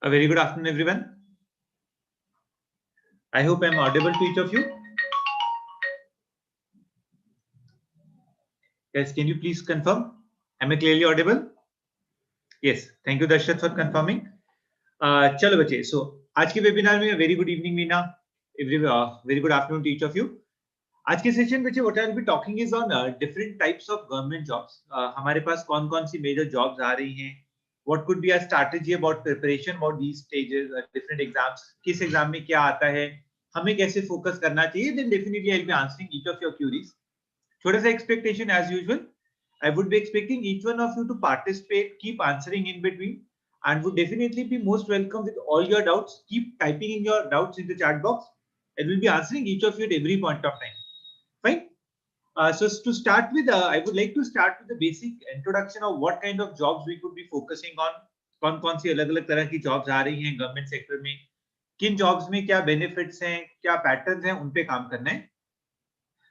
A very good afternoon, everyone. I hope I'm audible to each of you. Yes, can you please confirm? Am I clearly audible? Yes, thank you, Darshat, for confirming. चलो बच्चे, so आज के webinar में very good evening, Meena. Very good afternoon to each of you. आज के session बच्चे what I'll be talking is on different types of government jobs. हमारे पास कौन-कौन सी major jobs आ रही हैं? What could be a strategy about preparation about these stages, different exams? किस exam में क्या आता है? हमें कैसे focus करना चाहिए? Then definitely I'll be answering each of your queries. छोटा सा expectation as usual. I would be expecting each one of you to participate, keep answering in between, and would definitely be most welcome with all your doubts. Keep typing in your doubts in the chat box, and we'll be answering each of you at every point of time. Fine. So to start with, I would like to start with the basic introduction of what kind of jobs we could be focusing on. कौन-कौन सी अलग-अलग तरह की jobs आ रही हैं government sector में, किन jobs में क्या benefits हैं, क्या patterns हैं, उन पे काम करना है.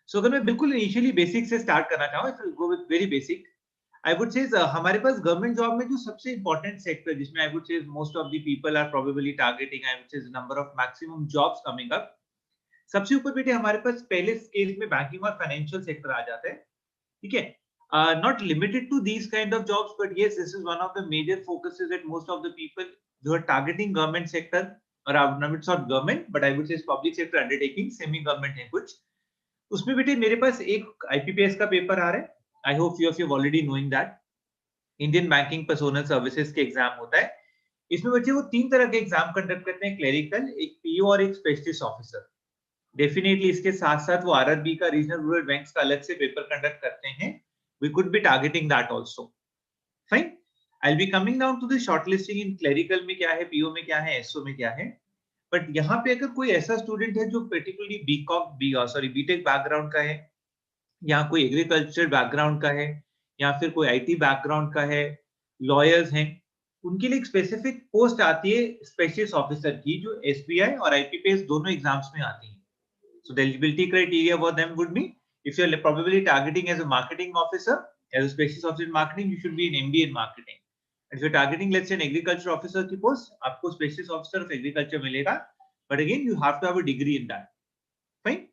So अगर मैं बिल्कुल इनिशियली बेसिक से स्टार्ट करना चाहूँ, if I go with very basic, I would say हमारे पास गवर्नमेंट जॉब में जो सबसे इंपॉर्टेंट सेक्टर जिसमें I would say most of the people are probably targeting, I would say the number of maximum jobs coming up. सबसे ऊपर बेटे हमारे पास पहले केस में बैंकिंग और फाइनेंशियल सेक्टर आ जाता है, ठीक है. Not limited to these kind of jobs, but yes, this is one of the major focuses that most of the people who are targeting government sector, or it's not government, but I would say public sector undertaking, semi government है कुछ. उसमें बेटे मेरे पास एक IPPS का paper आ रहा है. I hope you of you already knowing that Indian banking personnel services के एग्जाम होता है. इसमें बच्चे वो तीन तरह के एग्जाम कंडक्ट करते हैं, क्लेरिकल, एक पीओ और एक स्पेशलिस्ट ऑफिसर. डेफिनेटली इसके साथ साथ वो आरआरबी का, रीजनल रूरल बैंक्स का अलग से पेपर कंडक्ट करते हैं. We could be targeting that also. Fine. I will be coming down to the shortlisting in clerical में क्या है, पीओ में क्या है, एसओ में क्या है. बट यहाँ पे अगर कोई ऐसा स्टूडेंट है जो पर्टिकुलरली बीटेक बैकग्राउंड का है, या कोई एग्रीकल्चर बैकग्राउंड का है, या फिर कोई आईटी बैकग्राउंड का है, लॉयर्स हैं, उनके लिए एक स्पेसिफिक पोस्ट आती है स्पेशलिस्ट ऑफिसर की, जो एसबीआई और आईपीपीएस दोनों एग्जाम्स में आती है. So the eligibility criteria for them would be, if you are probably targeting as a marketing officer, as a specialist officer in marketing, you should be in MBA in marketing. If you're targeting, let's say, an agriculture officer की post, आपको specialist officer of agriculture मिलेगा, but again you have to have a degree in that. Fine.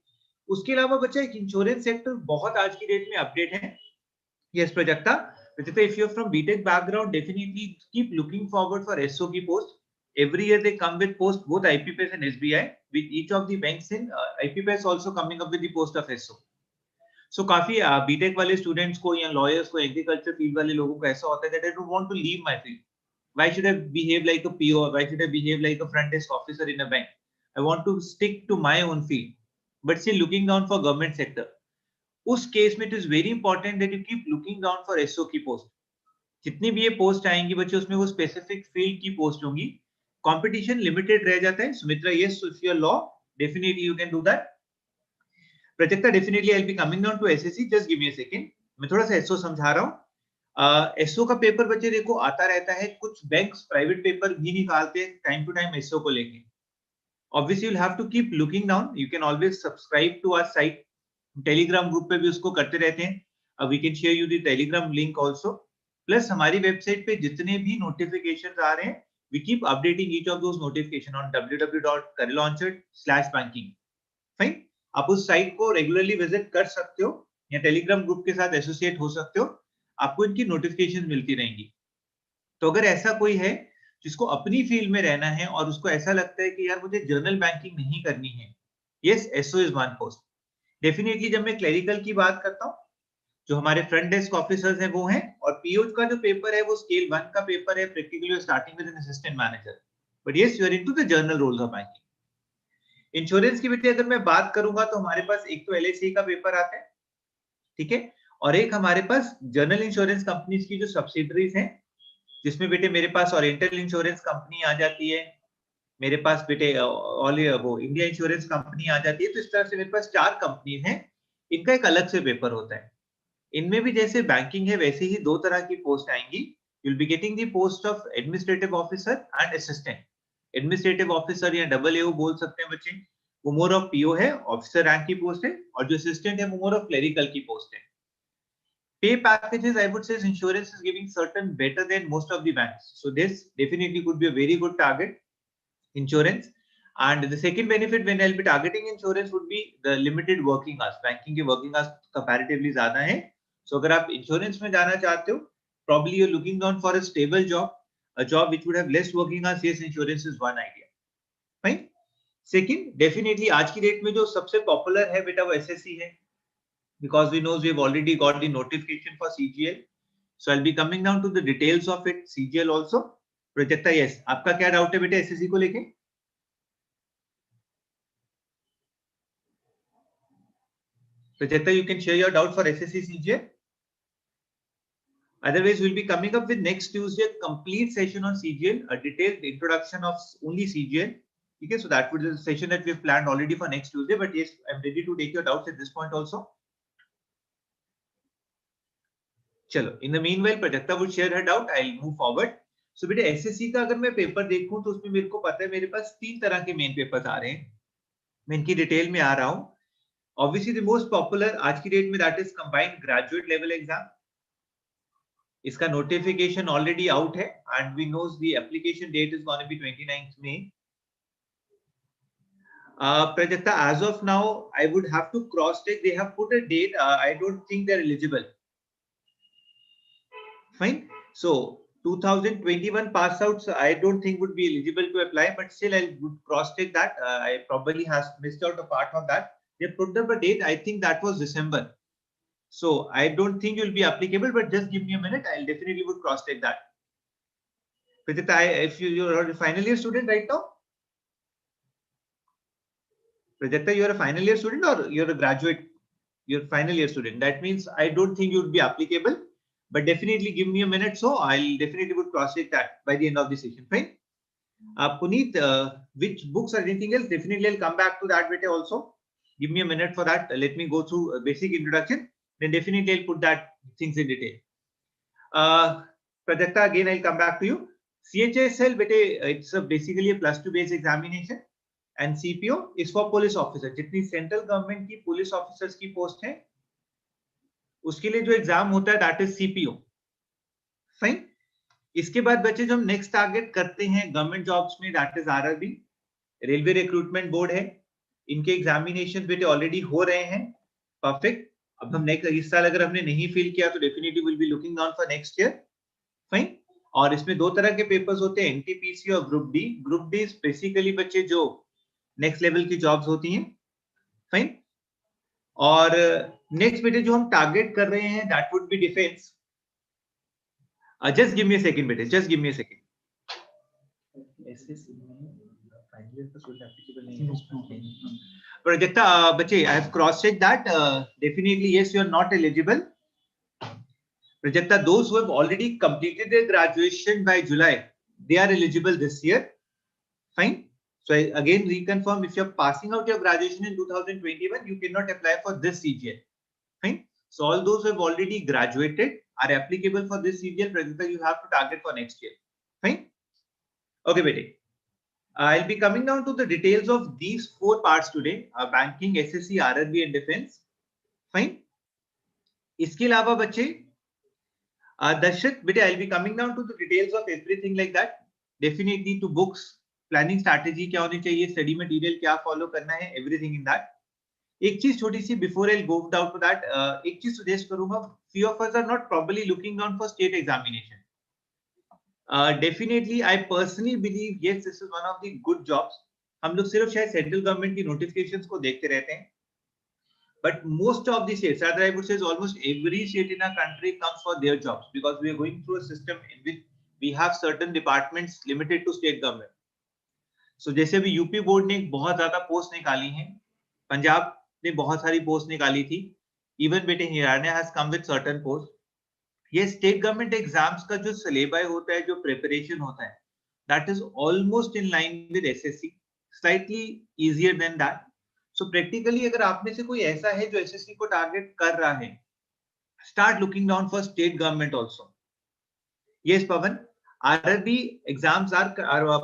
उसके अलावा बच्चा एक insurance sector बहुत आज की डेट में अपडेट है. Yes, Prajakta. Prajakta, if you're from BTech background, definitely keep looking forward for SO की post. Every year they come with post, both IPPS and SBI, with each of the banks in IPPS also coming up with the post of SO. सो काफी BTech वाले students को या lawyers को, agriculture field वाले लोगों को ऐसा होता है that I don't want to leave my field. Why should I behave like a PO, why should I behave like a front desk officer in a bank. I want to stick to my own field, but still looking down for government sector. उस case में it is very important that you keep looking down for SO की post. जितनी भी ये post आएंगी बच्चे, उसमें वो स्पेसिफिक फील्ड की पोस्ट होंगी. कंपटीशन लिमिटेड रह जाता है. Sumitra, yes, if you are law, definitely you can do that. Prajakta, definitely I'll be coming down to SSC. Just give me a second. मैं थोड़ा सा एसओ समझा रहा हूँ. एसओ का पेपर बच्चे देखो आता रहता है. कुछ बैंक्स प्राइवेट पेपर भी निकालते हैं टाइम टू टाइम एसओ को लेके. Obviously you'll have to keep looking down. You can always subscribe to our site. Telegram group पे भी उसको करते रहते हैं. We can share you the Telegram link also. Plus हमारी वेबसाइट पे जितने भी नोटिफिकेशंस आ रहे हैं, we keep updating each of those notification on www.careerlauncher/banking. Fine. आप उस साइट को रेगुलरली विजिट कर सकते हो या टेलीग्राम ग्रुप के साथ एसोसिएट हो सकते हो. आपको इनकी नोटिफिकेशन मिलती रहेंगी. तो अगर ऐसा कोई है जिसको अपनी फील्ड में रहना है और उसको ऐसा लगता है कि यार मुझे जर्नल बैंकिंग नहीं करनी है, yes, SO is one post. Definitely जब मैं क्लेरिकल की बात करता हूँ, जो हमारे फ्रंट डेस्क ऑफिसर्स हैं वो हैं, और पीओ का जो पेपर है वो स्केल 1 का पेपर है. Practically starting with an assistant manager, but yes, you are into the general roles of banking. Insurance की बेटे अगर मैं बात करूंगा तो हमारे पास एक तो एलआईसी का पेपर आता है, ठीक है, और एक हमारे पास जनरल इंश्योरेंस कंपनीज की जो सब्सिडरीज हैं, जिसमें बेटे मेरे पास ओरिएंटल इंश्योरेंस कंपनी आ जाती है, मेरे पास बेटे वो इंडिया इंश्योरेंस कंपनी आ जाती है. तो इस तरह से मेरे पास 4 कंपनीज हैं. इनका एक अलग से पेपर होता है. इनमें भी जैसे बैंकिंग है वैसे ही 2 तरह की पोस्ट आएंगी. You will be getting the post of administrative officer and assistant. Administrative officer या डबल एओ बोल सकते हैं बच्चे, वो मोर ऑफ पीओ है, ऑफिसर रैंक की पोस्ट है, और जो असिस्टेंट है वो मोर ऑफ क्लेरिकल की पोस्ट है. pay packages, I would say insurance is giving certain better than most of the banks. So this definitely could be a very good target, insurance. And the second benefit when I'll be targeting insurance would be the limited working hours. Banking के working hours comparatively ज़्यादा हैं. So अगर आप insurance में जाना चाहते हो, probably you're looking on for a stable job, a job which would have less working hours. Yes, insurance is one idea. Fine. Second, definitely आज की डेट में जो सबसे popular है बेटा वो SSC है. Because we know we've already got the notification for CGL. So I'll be coming down to the details of it, CGL also. Prajakta, yes. आपका क्या doubt है बेटा SSC को लेके? Prajakta, you can share your doubt for SSC CGL. Otherwise, we'll be coming up with next Tuesday a complete session on CGL, a detailed introduction of only CGL. Okay, so that would be the session that we've planned already for next Tuesday. But yes, I'm ready to take your doubts at this point also. चलो, in the meanwhile, Prajakta would share her doubt. I'll move forward. So बेटे SSC का अगर मैं paper देखूं तो उसमें मेरे को पता है मेरे पास 3 तरह के मेन पेपर्स आ रहे हैं. मैं इनकी डिटेल में आ रहा हूं. Obviously, the most popular आज की डेट में that is combined graduate level exam. इसका notification already out है and we know the application date is going to be 29th May. Prajakta, as of now, I would have to cross check. They have put a date. I don't think they're eligible. Fine. So 2021 pass outs, I don't think would be eligible to apply, but still I would cross check that. I probably has missed out a part of that. They put up a date. I think that was December. So I don't think you'll be applicable, but just give me a minute. I'll definitely would cross check that. Prajakta, if you're a final year student right now. Prajakta, you're a final year student or you're a graduate? You're a final year student. That means I don't think you would be applicable, but definitely give me a minute. So I'll definitely would cross check that by the end of the session. Fine. Puneet, which books or anything else? Definitely I'll come back to that bit also. Give me a minute for that. Let me go through a basic introduction. Then definitely I'll put that things in detail. Prajakta, again I'll come back to you. CHSL, it's basically a +2 based examination. And CPO is for police officer. जितनी central government की police officers की post है उसके लिए जो exam होता है that is CPO. Fine. इसके बाद बच्चे जो हम नेक्स्ट टारगेट करते हैं गवर्नमेंट जॉब्स में that is RRB. Railway recruitment board है. इनके एग्जामिनेशन बेटे ऑलरेडी हो रहे हैं. परफेक्ट. अब हम नेक्स्ट इस साल अगर हमने नहीं फिल किया तो definitely will be looking on for next year. Fine. और इसमें दो तरह के पेपर्स होते हैं, एनटीपीसी और group D. Group D basically बच्चे जो नेक्स्ट लेवल की जॉब्स होती हैं. फाइन. और नेक्स्ट बेटे जो हम टारगेट कर रहे हैं that would be defence. Just give me a second बेटे, just give me a second. Prajakta, बच्चे I have cross checked that. Definitely yes, you are not eligible. Prajakta, those who have already completed their graduation by July, they are eligible this year. Fine. So I again reconfirm, if you're passing out your graduation in 2021, you cannot apply for this CGL. Fine. So all those who have already graduated are applicable for this CGL. Prajakta, you have to target for next year. Fine. Okay, bete. I'll be coming down to the details of these 4 parts today: banking, SSC, RRB, and defense. Fine. इसके अलावा बच्चे दर्शक बेटे, I'll be coming down to the details of everything like that. Definitely to books, planning strategy क्या होनी चाहिए, study material क्या follow करना है, एवरीथिंग इन दैट. एक चीज छोटी सी before I go down to that, एक चीज सजेस्ट करूंगा. Few of us are not properly looking down for state examination. Definitely I personally believe yes this is one of the good jobs. हम लोग सिर्फ शायद सेंट्रल गवर्नमेंट की notifications को देखते रहते हैं, but most of the states, rather I would say almost every state in our country comes for their jobs, because we are going through a system in which we have certain departments limited to state government. So जैसे अभी UP board ने बहुत ज्यादा post निकाली हैं, पंजाब ने बहुत सारी पोस्ट निकाली थी, इवन बेटे Haryana has come with certain post. ये स्टेट गवर्नमेंट एग्जाम्स का जो सिलेबस होता है, जो प्रिपरेशन होता है, that is almost in line with SSC, slightly easier than that. So practically अगर आप में से कोई ऐसा है जो एसएससी को टारगेट कर रहा है, start looking down for state government also. Yes Pavan, RRB exams are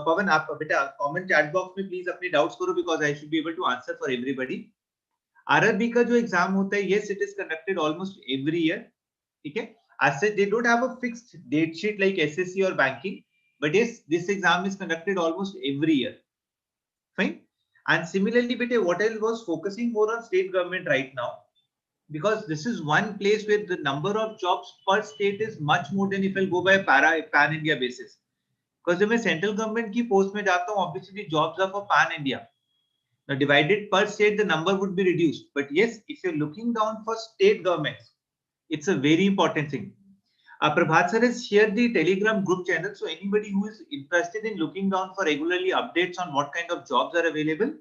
Pavan, आप बेटा कमेंट चैट बॉक्स में प्लीज अपने डाउट्स करो, because I should be able to answer for everybody. RRB का जो एग्जाम होता है, yes it is conducted almost every year. ठीक है. As such, they don't have a fixed date sheet like SSC or banking, but yes, this exam is conducted almost every year. Fine. And similarly, bete, what I was focusing more on state government right now, because this is one place where the number of jobs per state is much more than if I go by pan India basis. Because जब मैं central government की post में जाता हूँ, obviously jobs are for pan India. Now divided per state, the number would be reduced. But yes, if you're looking down for state governments, it's a very important thing. Prabhat sir has shared the Telegram group channel. So anybody who is interested in looking down for regularly updates on what kind of jobs are available,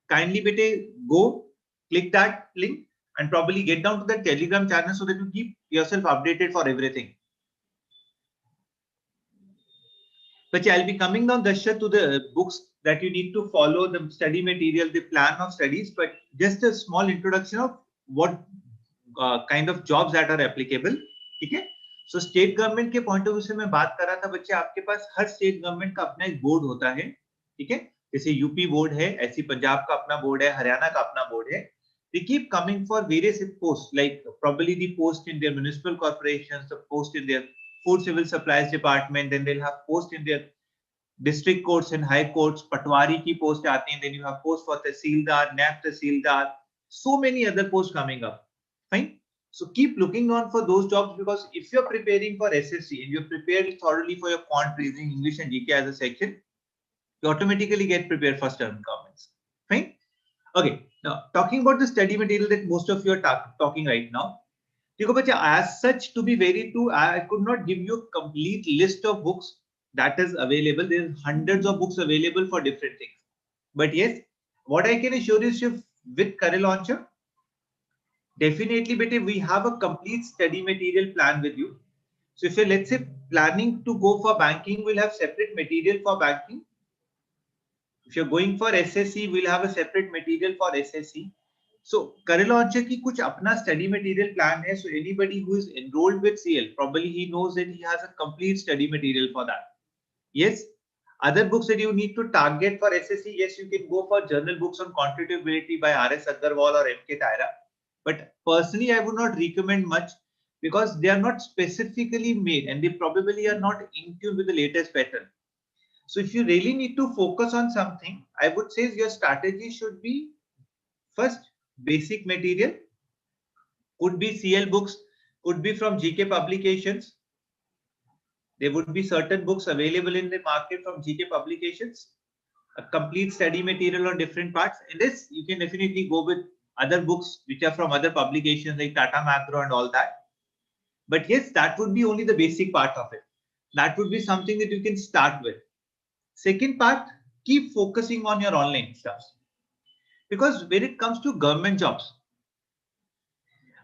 kindly bete go click that link and probably get down to the Telegram channel so that you keep yourself updated for everything. But I'll be coming down, Darshat, to the books that you need to follow, the study material, the plan of studies, but just a small introduction of what kind of jobs that are applicable. ठीक है. So state government के point of view से मैं बात कर रहा था बच्चे, आपके पास हर state government का अपना एक बोर्ड होता है. ठीक है. जैसे यूपी बोर्ड है, ऐसी पंजाब का अपना बोर्ड है, हरियाणा का अपना बोर्ड है. They keep coming for various posts, like probably the post in their municipal corporations, the post in their food civil supplies department, then they'll have post in their district courts and high courts, patwari ki post aati hain, then you have post for tehsildar, naib tehsildar, so many other posts coming up. Fine. So keep looking on for those jobs, because if you're preparing for SSC and you're prepared thoroughly for your quant, reasoning, English and GK as a section, you automatically get prepared for STEM comments. Fine. Okay. Now talking about the study material that most of you are talking right now. As such, to be very true, I could not give you a complete list of books that is available. There's hundreds of books available for different things. But yes, what I can assure you with Career Launcher, definitely, bete, we have a complete study material plan with you. So if you're, let's say, planning to go for banking, we'll have separate material for banking. If you're going for SSC, we'll have a separate material for SSC. So Career Launcher की कुछ अपना study material plan है. So anybody who is enrolled with CL, probably he knows that he has a complete study material for that. Yes. Other books that you need to target for SSC, yes, you can go for journal books on quantitative ability by R.S. Agarwal or M.K. Taira. But personally, I would not recommend much, because they are not specifically made and they probably are not in tune with the latest pattern. So if you really need to focus on something, I would say your strategy should be first basic material, could be CL books, could be from GK publications. There would be certain books available in the market from GK publications, a complete study material on different parts. In this, you can definitely go with other books which are from other publications like Tata Macro and all that. But yes, that would be only the basic part of it. That would be something that you can start with. Second part, keep focusing on your online stuff. Because when it comes to government jobs,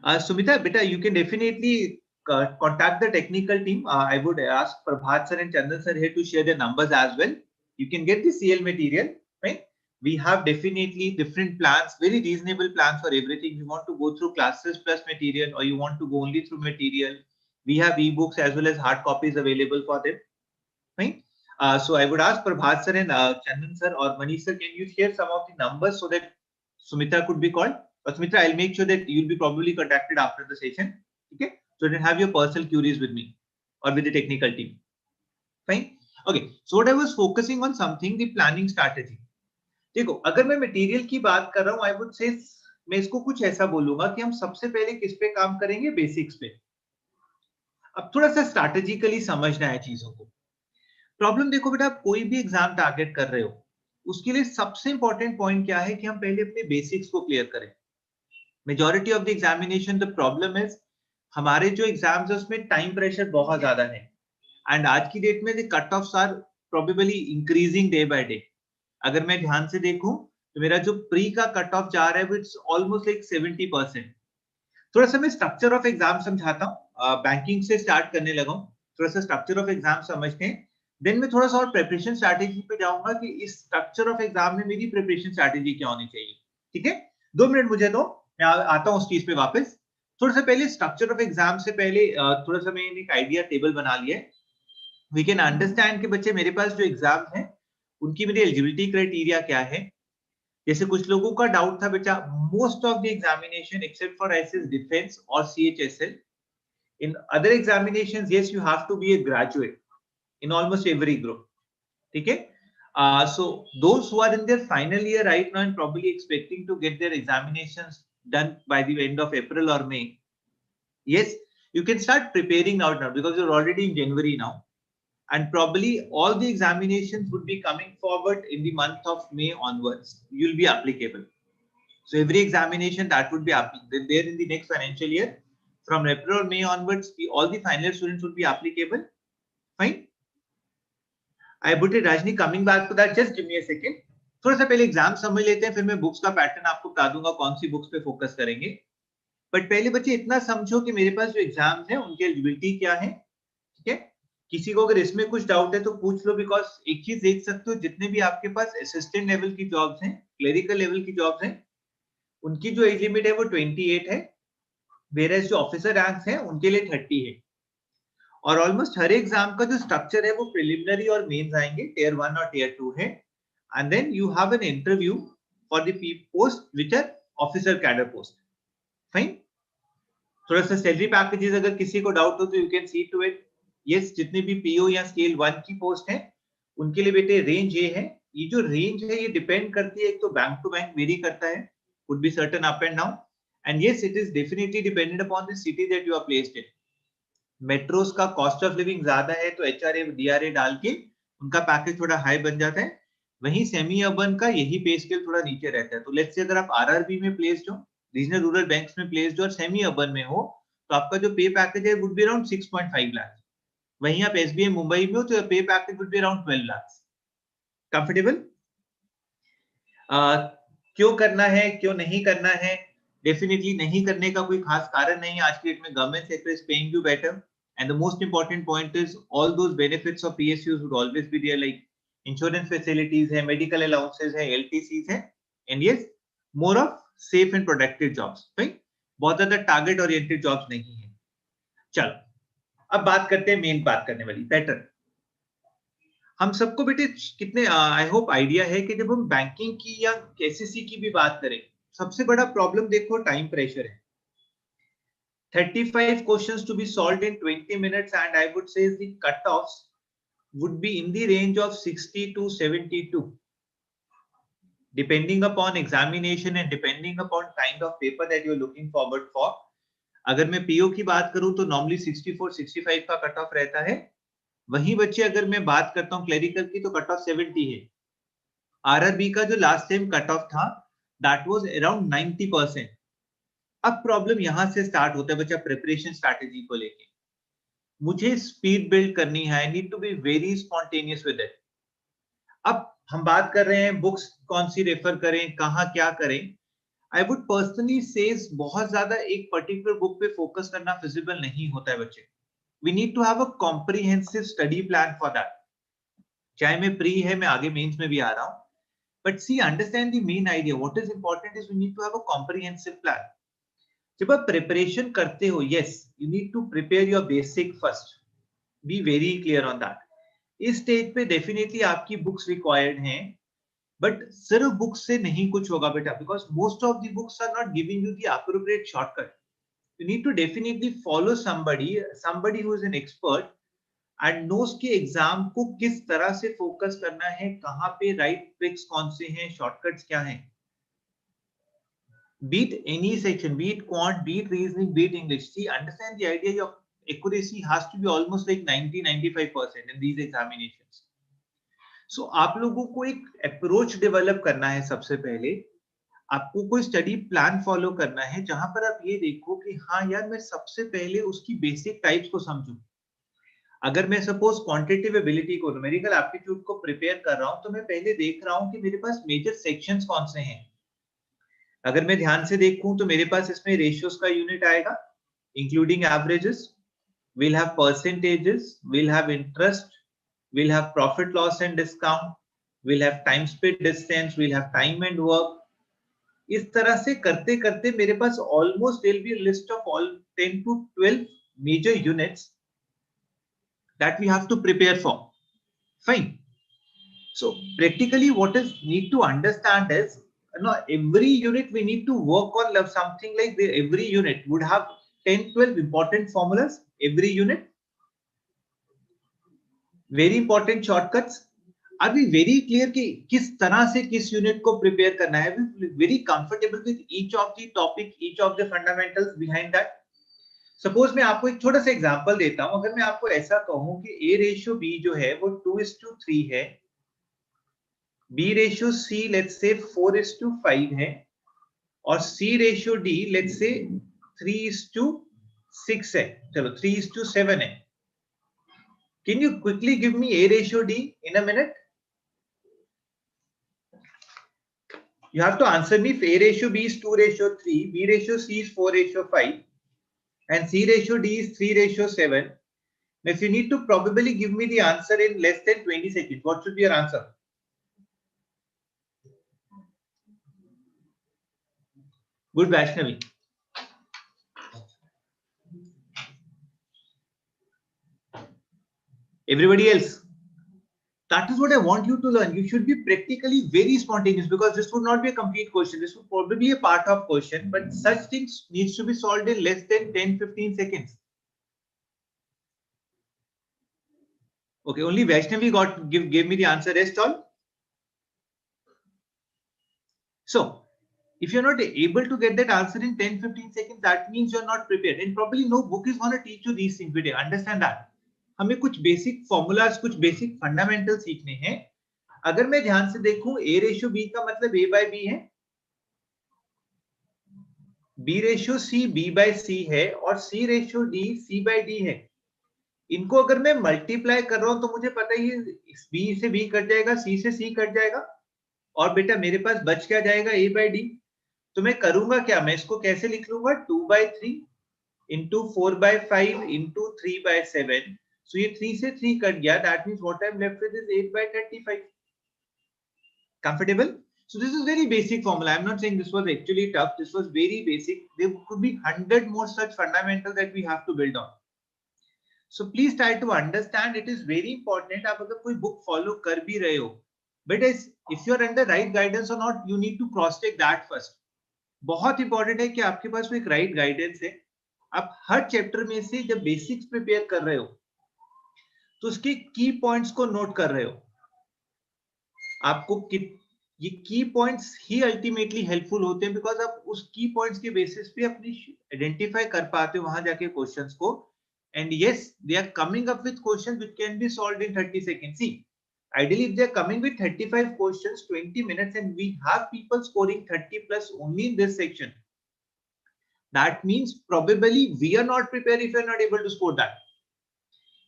Sumita, beta, you can definitely contact the technical team. I would ask Prabhat sir and Chandan sir here to share their numbers as well. You can get the CL material, right? We have definitely different plans, very reasonable plans for everything. You want to go through classes plus material, or you want to go only through material. We have ebooks as well as hard copies available for them, right? So I would ask Prabhat sir and Chandan sir or Manish sir, can you share some of the numbers so that Sumita could be called? Sumitra, I'll make sure that you'll be probably contacted after the session. Okay, so you can have your personal queries with me or with the technical team. Fine. Okay, so what I was focusing on something, the planning strategy. देखो, अगर मैं material की बात कर रहा हूं, I would say मैं इसको कुछ ऐसा बोलूंगा कि हम सबसे पहले किस पे काम करेंगे, बेसिक्स पे. अब थोड़ा सा स्ट्रैटेजिकली समझना है चीजों को. प्रॉब्लम देखो बेटा, आप कोई भी एग्जाम टारगेट कर रहे हो, उसके लिए सबसे इंपॉर्टेंट पॉइंट क्या है कि हम पहले अपने बेसिक्स को क्लियर करें. Majority of the examination, the problem is हमारे जो एग्जाम्स है उसमें टाइम प्रेशर बहुत ज्यादा है, एंड आज की डेट में the cut offs are probably increasing day by day. अगर मैं ध्यान से देखूं तो मेरा जो प्री का कट ऑफ जा रहा है इट्स ऑलमोस्ट लाइक 70%. थोड़ा सा मैं स्ट्रक्चर ऑफ एग्जाम समझाता हूँ. बैंकिंग से स्टार्ट करने लगा हूँ, थोड़ा सा स्ट्रक्चर ऑफ एग्जाम समझते हैं, देन मैं थोड़ा सा और प्रिपरेशन स्ट्रैटेजी पे जाऊंगा कि इस स्ट्रक्चर ऑफ एग्जाम में मेरी प्रिपरेशन स्ट्रैटेजी क्या होनी चाहिए. ठीक है, 2 मिनट मुझे दो, मैं आता हूँ उस चीज पे वापस. थोड़ा सा पहले स्ट्रक्चर ऑफ एग्जाम से पहले थोड़ा सा मैंने एक आइडिया टेबल बना लिया है. वी कैन अंडरस्टैंड कि बच्चे मेरे पास जो एग्जाम है उनकी मेरी एलिजिबिलिटी क्राइटेरिया क्या है. जैसे कुछ लोगों का डाउट था बेटा, most of the examination except for SS defence और CHSL In other examinations, yes, you have to be a graduate in almost every group. Okay? So those who are in their final year right now and probably expecting to get their examinations done by the end of April or May, yes, you can start preparing out now because you're already in January now. And probably all the examinations would be coming forward in the month of May onwards. You'll be applicable. So every examination that would be there in the next financial year, from April or May onwards, all the final students would be applicable. Fine. I put it, Rajni, coming back to that, just give me a second. थोड़ा सा पहले exam समझ लेते हैं, फिर मैं books का pattern आपको बता दूंगा कौन सी बुक्स पे फोकस करेंगे. बट पहले बच्चे इतना समझो कि मेरे पास जो एग्जाम है उनकी एलिजिबिलिटी क्या है. ठीक है, किसी को अगर इसमें कुछ डाउट है तो पूछ लो, बिकॉज एक चीज देख सकते हो, जितने भी आपके पास असिस्टेंट लेवल की जॉब्स हैं, क्लेरिकल लेवल की जॉब्स हैं, उनकी जो एज लिमिट है वो 28 है, वेयरएज जो ऑफिसर रैंक्स हैं उनके लिए 30 है. और ऑलमोस्ट हर एग्जाम का जो स्ट्रक्चर है वो प्रिलिमिनरी और मेंस आएंगे, टियर 1 और टियर 2 है, and then you have an interview for the post which are officer cadre post. Fine. थोड़ा सा सैलरी पैकेजेस अगर किसी को डाउट हो तो you can see to it. Yes, जितने भी पीओ या स्केल 1 की पोस्ट है उनके लिए बेटे रेंज ये है. ये जो रेंज है ये डिपेंड करती है, एक तो बैंक टू बैंक वेरी करता है, could be certain up and down, and yes, it is definitely dependent upon the city that you are placed in. Metros का कॉस्ट ऑफ लिविंग ज्यादा है तो एचआरए डीआरए डाल के उनका पैकेज थोड़ा हाई बन जाता है. वहीं सेमी अर्बन का यही पे स्केल थोड़ा नीचे रहता है. तो लेट्स से अगर आप आरआरबी में प्लेस्ड हो, रीजनल रूरल बैंक्स में प्लेस्ड हो और सेमी अर्बन में हो, तो आपका जो पे पैकेज है वुड बी अराउंड 6.5 लाख. वहीं आप एसबीआई मुंबई में हो तो पे package would be around 12 lakh. Comfortable? क्यों करना है, क्यों नहीं करना है? डेफिनेटली नहीं करने का कोई खास कारण नहीं. आज की डेट में government sector is paying you better, and the most important point is all those benefits of PSUs would always be there, like insurance facilities है, मेडिकल अलाउंसेस है, एलटीसीज है, and yes, more of safe and protected jobs. Right, बहुत ज्यादा target oriented jobs नहीं है. चलो अब बात करते हैं मेन बात करने वाली, पैटर्न. हम सबको बेटे कितने आई होप आइडिया है कि जब हम बैंकिंग की या एसएससी की भी बात करें, सबसे बड़ा प्रॉब्लम देखो टाइम प्रेशर है. 35 questions to be solved in 20 minutes, and I would say the cutoffs would be in the range of 60 to 72, depending upon examination and depending upon kind of paper that you're looking forward for. अगर मैं PO की बात करूं तो normally 64-65 का cut off रहता है. वही बच्चे अगर मैं बात करता हूं क्लरिकल की तो कट ऑफ 70 है. आरआरबी का जो लास्ट टाइम कट ऑफ था दैट वाज अराउंड 90%. अब प्रॉब्लम यहां से स्टार्ट होता है बच्चा प्रिपरेशन स्ट्रैटेजी को लेके. मुझे स्पीड बिल्ड करनी है, I need to be very spontaneous with it. अब हम बात कर रहे हैं बुक्स कौन सी रेफर करें, कहां क्या करें. आई वुड पर्सनली से बहुत ज्यादा एक पर्टिकुलर बुक पे फोकस करना फिजिबल नहीं होता है बच्चे. We need to have a comprehensive study plan for that. चाहे मैं प्री है, मैं आगे मेंस में भी आ रहा हूं, but see, understand the main idea. What is important is we need to have a comprehensive plan. जब आप प्रिपरेशन करते हो, yes, you need to prepare your basic first. Be very clear on that. इस stage पे definitely आपकी books required हैं, but सिर्फ books से नहीं कुछ होगा बेटा, because most of the books are not giving you the appropriate shortcut. You need to definitely follow somebody who is an expert and knows कि एग्जाम को किस तरह से फोकस करना है, कहां पे राइट ट्रिक्स कौन से हैं, शॉर्टकट्स क्या हैं. Be it any section, be it quant, be it reasoning, be it English. See, understand the idea, your accuracy has to be almost like 90-95% in these examinations. So आप लोगों को एक approach develop करना है. सबसे पहले आपको कोई स्टडी प्लान फॉलो करना है जहां पर आप ये देखो कि हाँ यार, मैं सबसे पहले उसकी बेसिक टाइप्स को समझूं. अगर मैं सपोज क्वांटिटेटिव एबिलिटी को, न्यूमेरिकल एप्टीट्यूड को प्रिपेयर कर रहा हूं, तो मैं पहले देख रहा हूं कि मेरे पास मेजर सेक्शंस कौन से हैं. अगर मैं ध्यान से देखूं तो मेरे पास इसमें रेशियोज का यूनिट आएगा, including averages, we'll have percentages, we'll have interest, we'll have profit loss and discount, we'll have time speed distance, we'll have time and work. इस तरह से करते करते मेरे पास almost there'll be a list of all 10 to 12 major units that we have to prepare for. Fine. So practically what is need to understand is, every unit we need to work on something like every unit would have 10-12 important formulas every unit, very important shortcuts. Are we very clear कि किस तरह से किस unit को prepare करना है? Very comfortable with each of the topic, each of the fundamentals behind that. Suppose मैं आपको एक छोटा सा एग्जांपल देता हूं. अगर मैं आपको ऐसा कहूं कि A रेशियो B जो है वो 2:3 है, B ratio C let's say 4:5 है, और C ratio D let's say 3:6 है. चलो 3:7 है. Can you quickly give me A ratio D in a minute? You have to answer me if A ratio B is 2:3, B ratio C is 4:5, and C ratio D is 3:7. Now, if you need to probably give me the answer in less than 20 seconds, what should be your answer? Good, Vaishnavi. Everybody else? That is what I want you to learn. You should be practically very spontaneous, because this would not be a complete question. This would probably be a part of question, but such things needs to be solved in less than 10-15 seconds. Okay, only Vaishnavi gave me the answer. Rest all. So, if you're not able to get that answer in 10-15 seconds, that means you're not prepared. And probably no book is going to teach you these things today. Understand that. हमें कुछ basic formulas, कुछ basic fundamental सीखने हैं. अगर मैं ध्यान से देखूं, A रेशियो B का मतलब A by B है, B ratio C B by C है, और C ratio D C by D है. इनको अगर मैं मल्टीप्लाई कर रहा हूं तो मुझे पता ही B से B कट जाएगा, C से C कट जाएगा, और बेटा मेरे पास बच क्या जाएगा? A by D. तो मैं करूंगा क्या? मैं इसको कैसे लिख लूंगा? 2/3 into 4/5 into 3/7. So ये 3 से 3 कट गया. That means what I'm left with is 8/35. Comfortable? So this is very basic formula. I'm not saying this was actually tough. This was very basic. There could be 100 more such fundamentals that we have to build on. So please try to understand. It is very important. आप अगर कोई book follow कर भी रहे हो, but if you're under right guidance or not, you need to cross check that first. बहुत important है कि आपके पास एक राइट गाइडेंस है. आप हर चैप्टर में से जब बेसिक्स प्रिपेयर कर रहे हो तो उसके की पॉइंट्स को नोट कर रहे हो. आपको ये की पॉइंट्स ही अल्टीमेटली हेल्पफुल होते हैं, बिकॉज आप उस की पॉइंट्स के बेसिस पे अपनी आइडेंटिफाई कर पाते हो वहां जाके क्वेश्चंस को. And yes, they are coming up with questions which can be solved in 30 seconds. See, ideally if they are coming with 35 questions, 20 minutes, and we have people scoring 30 plus only in this section, that means probably we are not prepared if we are not able to score that.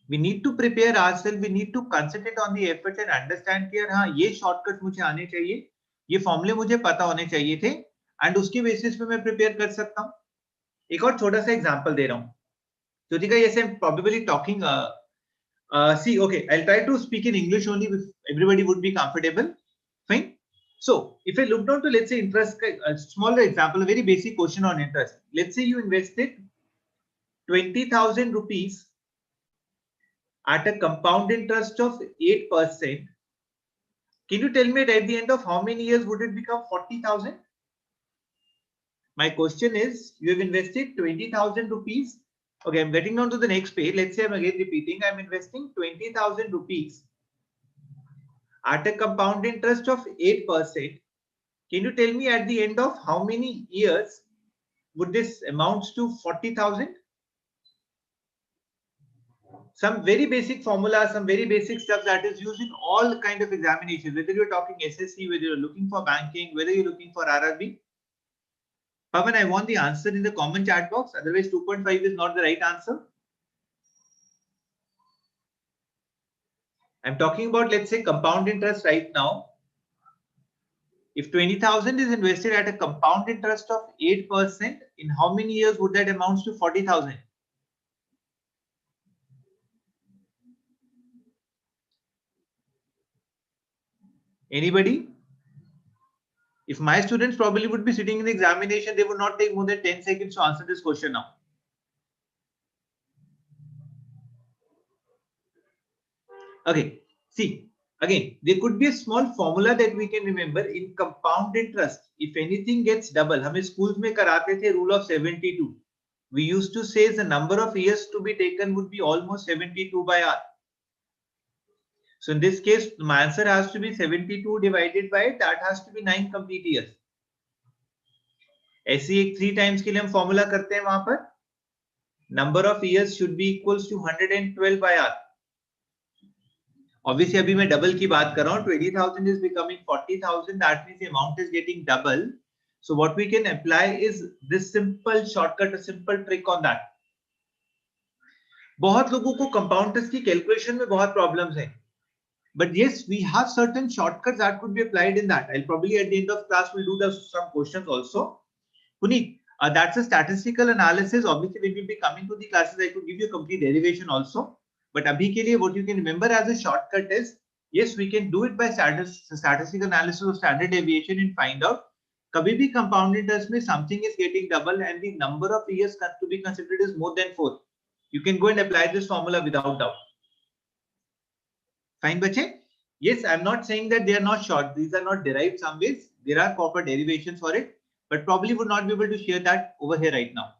We need to prepare ourselves. We need to concentrate on the efforts and understand कि यार हाँ, ये shortcut मुझे आने चाहिए, ये फॉर्मूले मुझे पता होने चाहिए थे, एंड उसके बेसिस पे मैं प्रिपेयर कर सकता हूँ. एक और छोटा सा एग्जांपल दे रहा हूँ. Jyotika, yes, I'm probably talking. See, okay, I'll try to speak in English only if everybody would be comfortable. Fine. So, if I look down to, let's say, interest, a smaller example, a very basic question on interest. Let's say you invested 20,000 rupees at a compound interest of 8%. Can you tell me at the end of how many years would it become 40,000? My question is, you have invested 20,000 rupees. Okay, I'm getting down to the next page. Let's say I'm again repeating. I'm investing 20,000 rupees at a compound interest of 8%. Can you tell me at the end of how many years would this amount to 40,000? Some very basic formulas, some very basic stuff that is used in all kind of examinations, whether you're talking SSC, whether you're looking for banking, whether you're looking for RRB. Pavan, I want the answer in the comment chat box. Otherwise, 2.5 is not the right answer. I'm talking about, let's say, compound interest right now. If 20,000 is invested at a compound interest of 8%, in how many years would that amount to 40,000? Anybody? If my students probably would be sitting in the examination, they would not take more than 10 seconds to answer this question now. Okay, see, again, there could be a small formula that we can remember in compound interest. If anything gets double, हमें schools में कराते थे rule of 72. we used to say the number of years to be taken would be almost 72 by R. So in this case, my answer has to be 72 divided by that has to be 9 complete years. ऐसे एक 3 times के लिए हम formula करते हैं वहां पर number of years should be equals to 112 by R. Obviously अभी मैं डबल की बात कर रहा हूँ 20,000 is becoming 40,000 that means the amount is getting double. So what we can apply is this simple shortcut, a simple trick on that. बहुत लोगों को compound test की calculation में बहुत problems हैं. But yes, we have certain shortcuts that could be applied in that. I'll probably at the end of class will do some questions also. Puneet, that's a statistical analysis. Obviously, when we'll be coming to the classes, I could give you a complete derivation also. But abhi ke liye, what you can remember as a shortcut is, yes, we can do it by statistical analysis of standard deviation and find out. Kabhi bhi compound interest mein something is getting double and the number of years to be considered is more than 4. You can go and apply this formula without doubt. Fine, bache? Yes, I'm not saying that they are not short. These are not derived some ways. There are proper derivations for it, but probably would not be able to share that over here right now.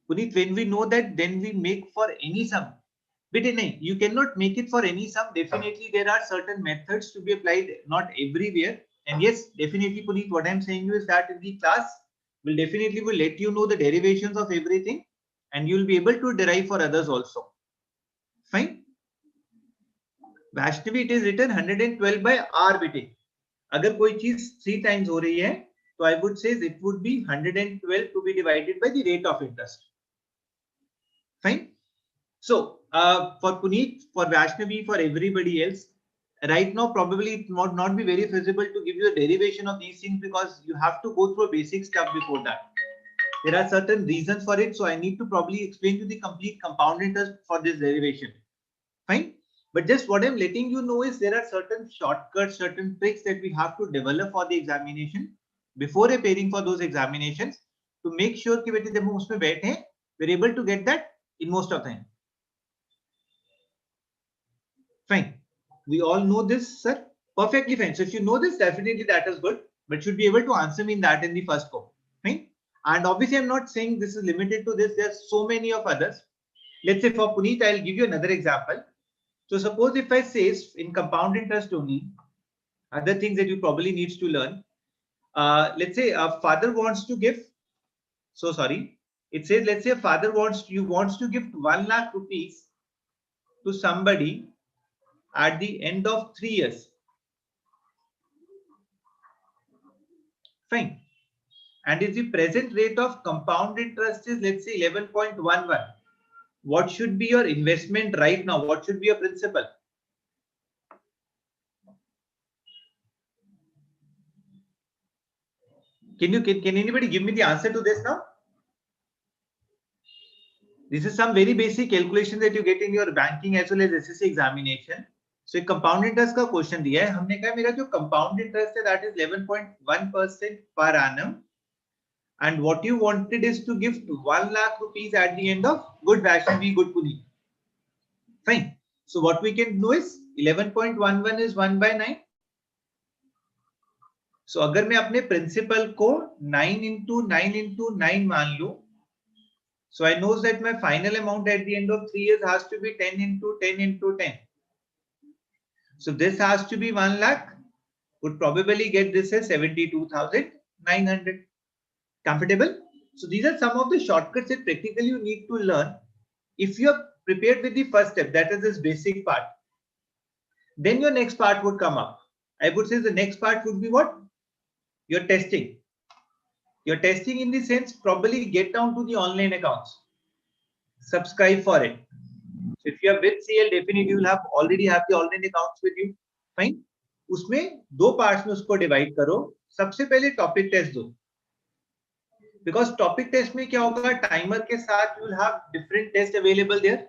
Puneet, when we know that, then we make for any sum. But you cannot make it for any sum. Definitely, there are certain methods to be applied, not everywhere. And yes, definitely, Puneet, what I'm saying is that in the class, will let you know the derivations of everything, and you'll be able to derive for others also. Fine. Vaishnavi, it is written 112 by R bete. अगर कोई चीज 3 times हो रही है, तो I would say it would be 112 to be divided by the rate of interest. Fine. So for Puneet, for Vaishnavi, for everybody else, right now probably it might not be very feasible to give you a derivation of these things because you have to go through a basic stuff before that. There are certain reasons for it, so I need to probably explain to the complete compound interest for this derivation. Fine. But just what I'm letting you know is there are certain shortcuts, certain tricks that we have to develop for the examination before appearing for those examinations to make sure कि बेटे जब हम उसमें बैठे we're able to get that in most of the time. Fine. We all know this, sir. Perfectly fine. So if you know this, definitely that is good. But should be able to answer me in that in the first go. Fine. And obviously, I'm not saying this is limited to this. There's so many of others. Let's say for Puneet, I'll give you another example. So suppose if I say in compound interest only, other things that you probably need to learn. Let's say a father wants to give. So sorry. It says, let's say a father wants to give 1 lakh rupees to somebody at the end of 3 years. Fine. And if the present rate of compound interest is, let's say 11.11, what should be your investment right now? What should be your principal? Can anybody give me the answer to this now? This is some very basic calculation that you get in your banking as well as SSC examination. So compound interest का question दिया है, हमने कहा मेरा जो compound interest है that is 11.1% per annum, and what you wanted is to give 1 lakh rupees at the end of good Vaishnavi, good Puneet. Fine. So what we can do is 11.11 is 1 by 9. So अगर मैं अपने principal को 9 into 9 मान लूं, so I know that my final amount at the end of 3 years has to be 10 into 10 into 10. So this has to be 1 lakh. Would probably get this as 72,900. Comfortable? So these are some of the shortcuts that practically you need to learn. If you are prepared with the first step, that is this basic part, then your next part would come up. I would say the next part would be what? Your testing. Your testing in the sense, probably get down to the online accounts. Subscribe for it. So if you are with CL, definitely you will already have the online accounts with you. Fine. उसमें दो parts में उसको divide करो. सबसे पहले topic test दो. Because topic test में क्या होगा, टाइमर के साथ you will have different tests available there.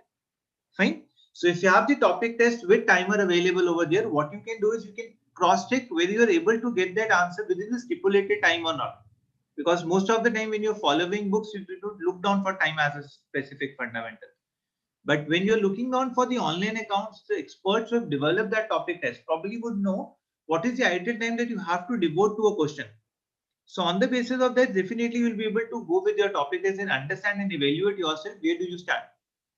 Fine. So if you have the topic test with timer available over there, what you can do is you can cross check whether you are able to get that answer within the stipulated time or not. Because most of the time when you're following books, you don't look down for time as a specific fundamental. But when you're looking down for the online accounts, the experts who have developed that topic test probably would know what is the ideal time that you have to devote to a question. So on the basis of that, definitely you'll be able to go with your topic test and understand and evaluate yourself. Where do you stand?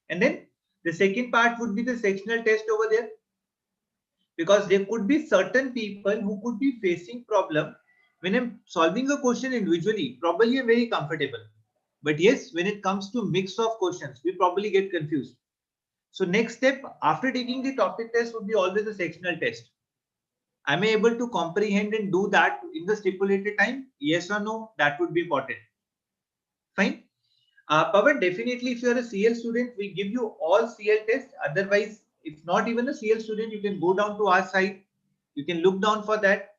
And then the second part would be the sectional test over there, because there could be certain people who could be facing problem when I'm solving a question individually. Probably I'm very comfortable, but yes, when it comes to mix of questions, we probably get confused. So next step after taking the topic test would be always a sectional test. Am I able to comprehend and do that in the stipulated time? Yes or no? That would be important. Fine. Pawan, definitely if you are a CL student, we give you all CL tests. Otherwise, if not even a CL student, you can go down to our site. You can look down for that.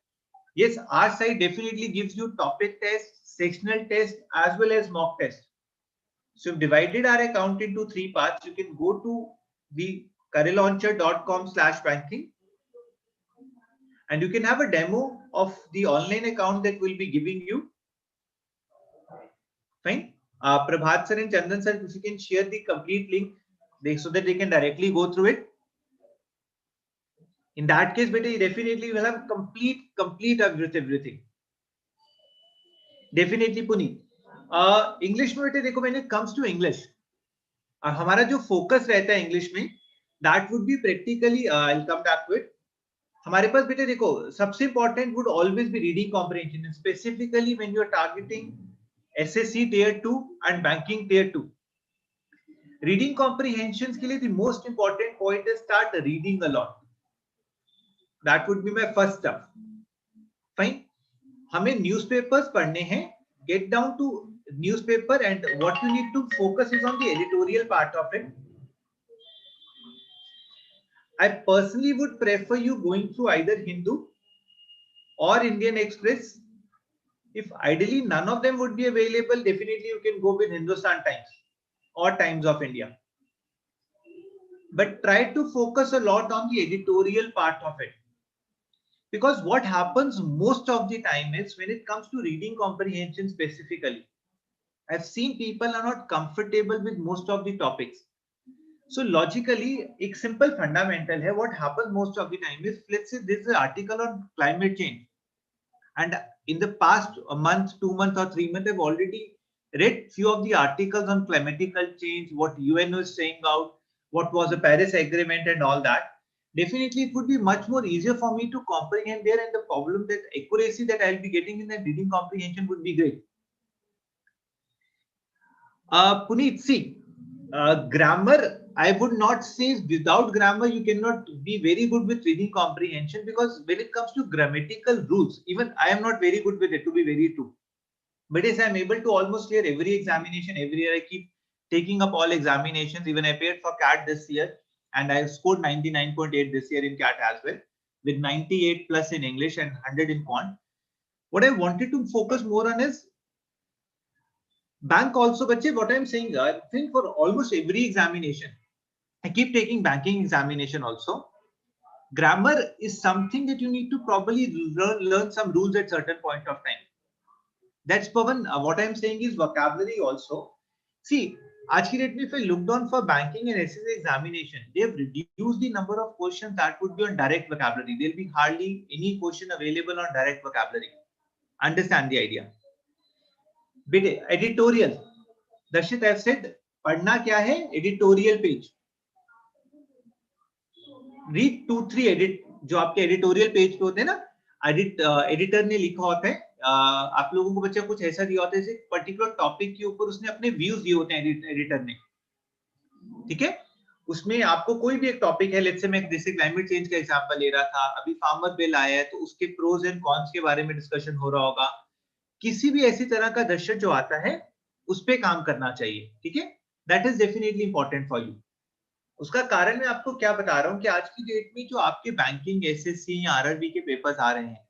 Yes, our site definitely gives you topic test, sectional test, as well as mock test. So we've divided our account into 3 parts. You can go to the careerlauncher.com/banking and you can have a demo of the online account that we'll be giving you. Fine. Prabhat sir and Chandan sir, if you can share the complete link so that they can directly go through it. In that case, beta, definitely will have complete everything. Definitely Puneet. English में बेटे देखो, when it comes to English, हमारा जो focus रहता है English में, that would be practically, I'll come back to it. हमारे पास बेटे देखो, सबसे important would always be reading comprehension, specifically when you are targeting SSC Tier 2 and Banking Tier 2. Reading comprehensions के लिए the most important point is start reading a lot. That would be my first step. Fine. हमें newspapers पढ़ने हैं. Get down to newspaper and what you need to focus is on the editorial part of it. I personally would prefer you going through either Hindu or Indian Express. If ideally none of them would be available, definitely you can go with Hindustan Times or Times of India. But try to focus a lot on the editorial part of it. Because what happens most of the time is when it comes to reading comprehension specifically, I've seen people are not comfortable with most of the topics. So logically, एक simple fundamental है. What happens most of the time is, let's say this is an article on climate change. And in the past a month, 2 months or 3 months, I've already read few of the articles on climatical change, what UN was saying out, what was the Paris Agreement and all that. Definitely it would be much more easier for me to comprehend there, and the problem that accuracy that I'll be getting in that reading comprehension would be great. Puneet, see, grammar, I would not say without grammar you cannot be very good with reading comprehension, because when it comes to grammatical rules, even I am not very good with it, to be very true. But yes, I'm able to almost clear every examination every year. I keep taking up all examinations. Even I appeared for CAT this year and I scored 99.8 this year in CAT as well, with 98 plus in English and 100 in quant. What I wanted to focus more on is bank also, but what I'm saying, I think for almost every examination, I keep taking banking examination also. Grammar is something that you need to probably learn some rules at certain point of time. That's Pawan. What I'm saying is vocabulary also. See, आज की date में if I looked on for banking and SSC examination, they have reduced the number of questions that would be on direct vocabulary. There'll be hardly any question available on direct vocabulary. Understand the idea? Bit editorial. Darshit, I've said, पढ़ना क्या है? Editorial page. Read 2-3 edit जो आपके editorial page पे होते हैं ना, editor ने लिखा होता है, आप लोगों को बच्चा कुछ ऐसा दिया होता है जैसे पर्टिकुलर टॉपिक के ऊपर उसने अपने व्यूज दिए होते हैं एडिटर ने, ठीक है? उसमें आपको कोई भी एक टॉपिक है, लेट्स से मैं जैसे क्लाइमेट चेंज का एग्जांपल ले रहा था, अभी फार्मर बिल आया है तो उसके प्रोज एंड कॉन्स के बारे में डिस्कशन हो रहा होगा. किसी भी ऐसी तरह का दृश्य जो आता है उस पे काम करना चाहिए, ठीक है? That is definitely important for you. उसका कारण मैं आपको क्या बता रहा हूँ कि आज की डेट में जो आपके बैंकिंग, एसएससी या आरआरबी के पेपर्स आ रहे हैं,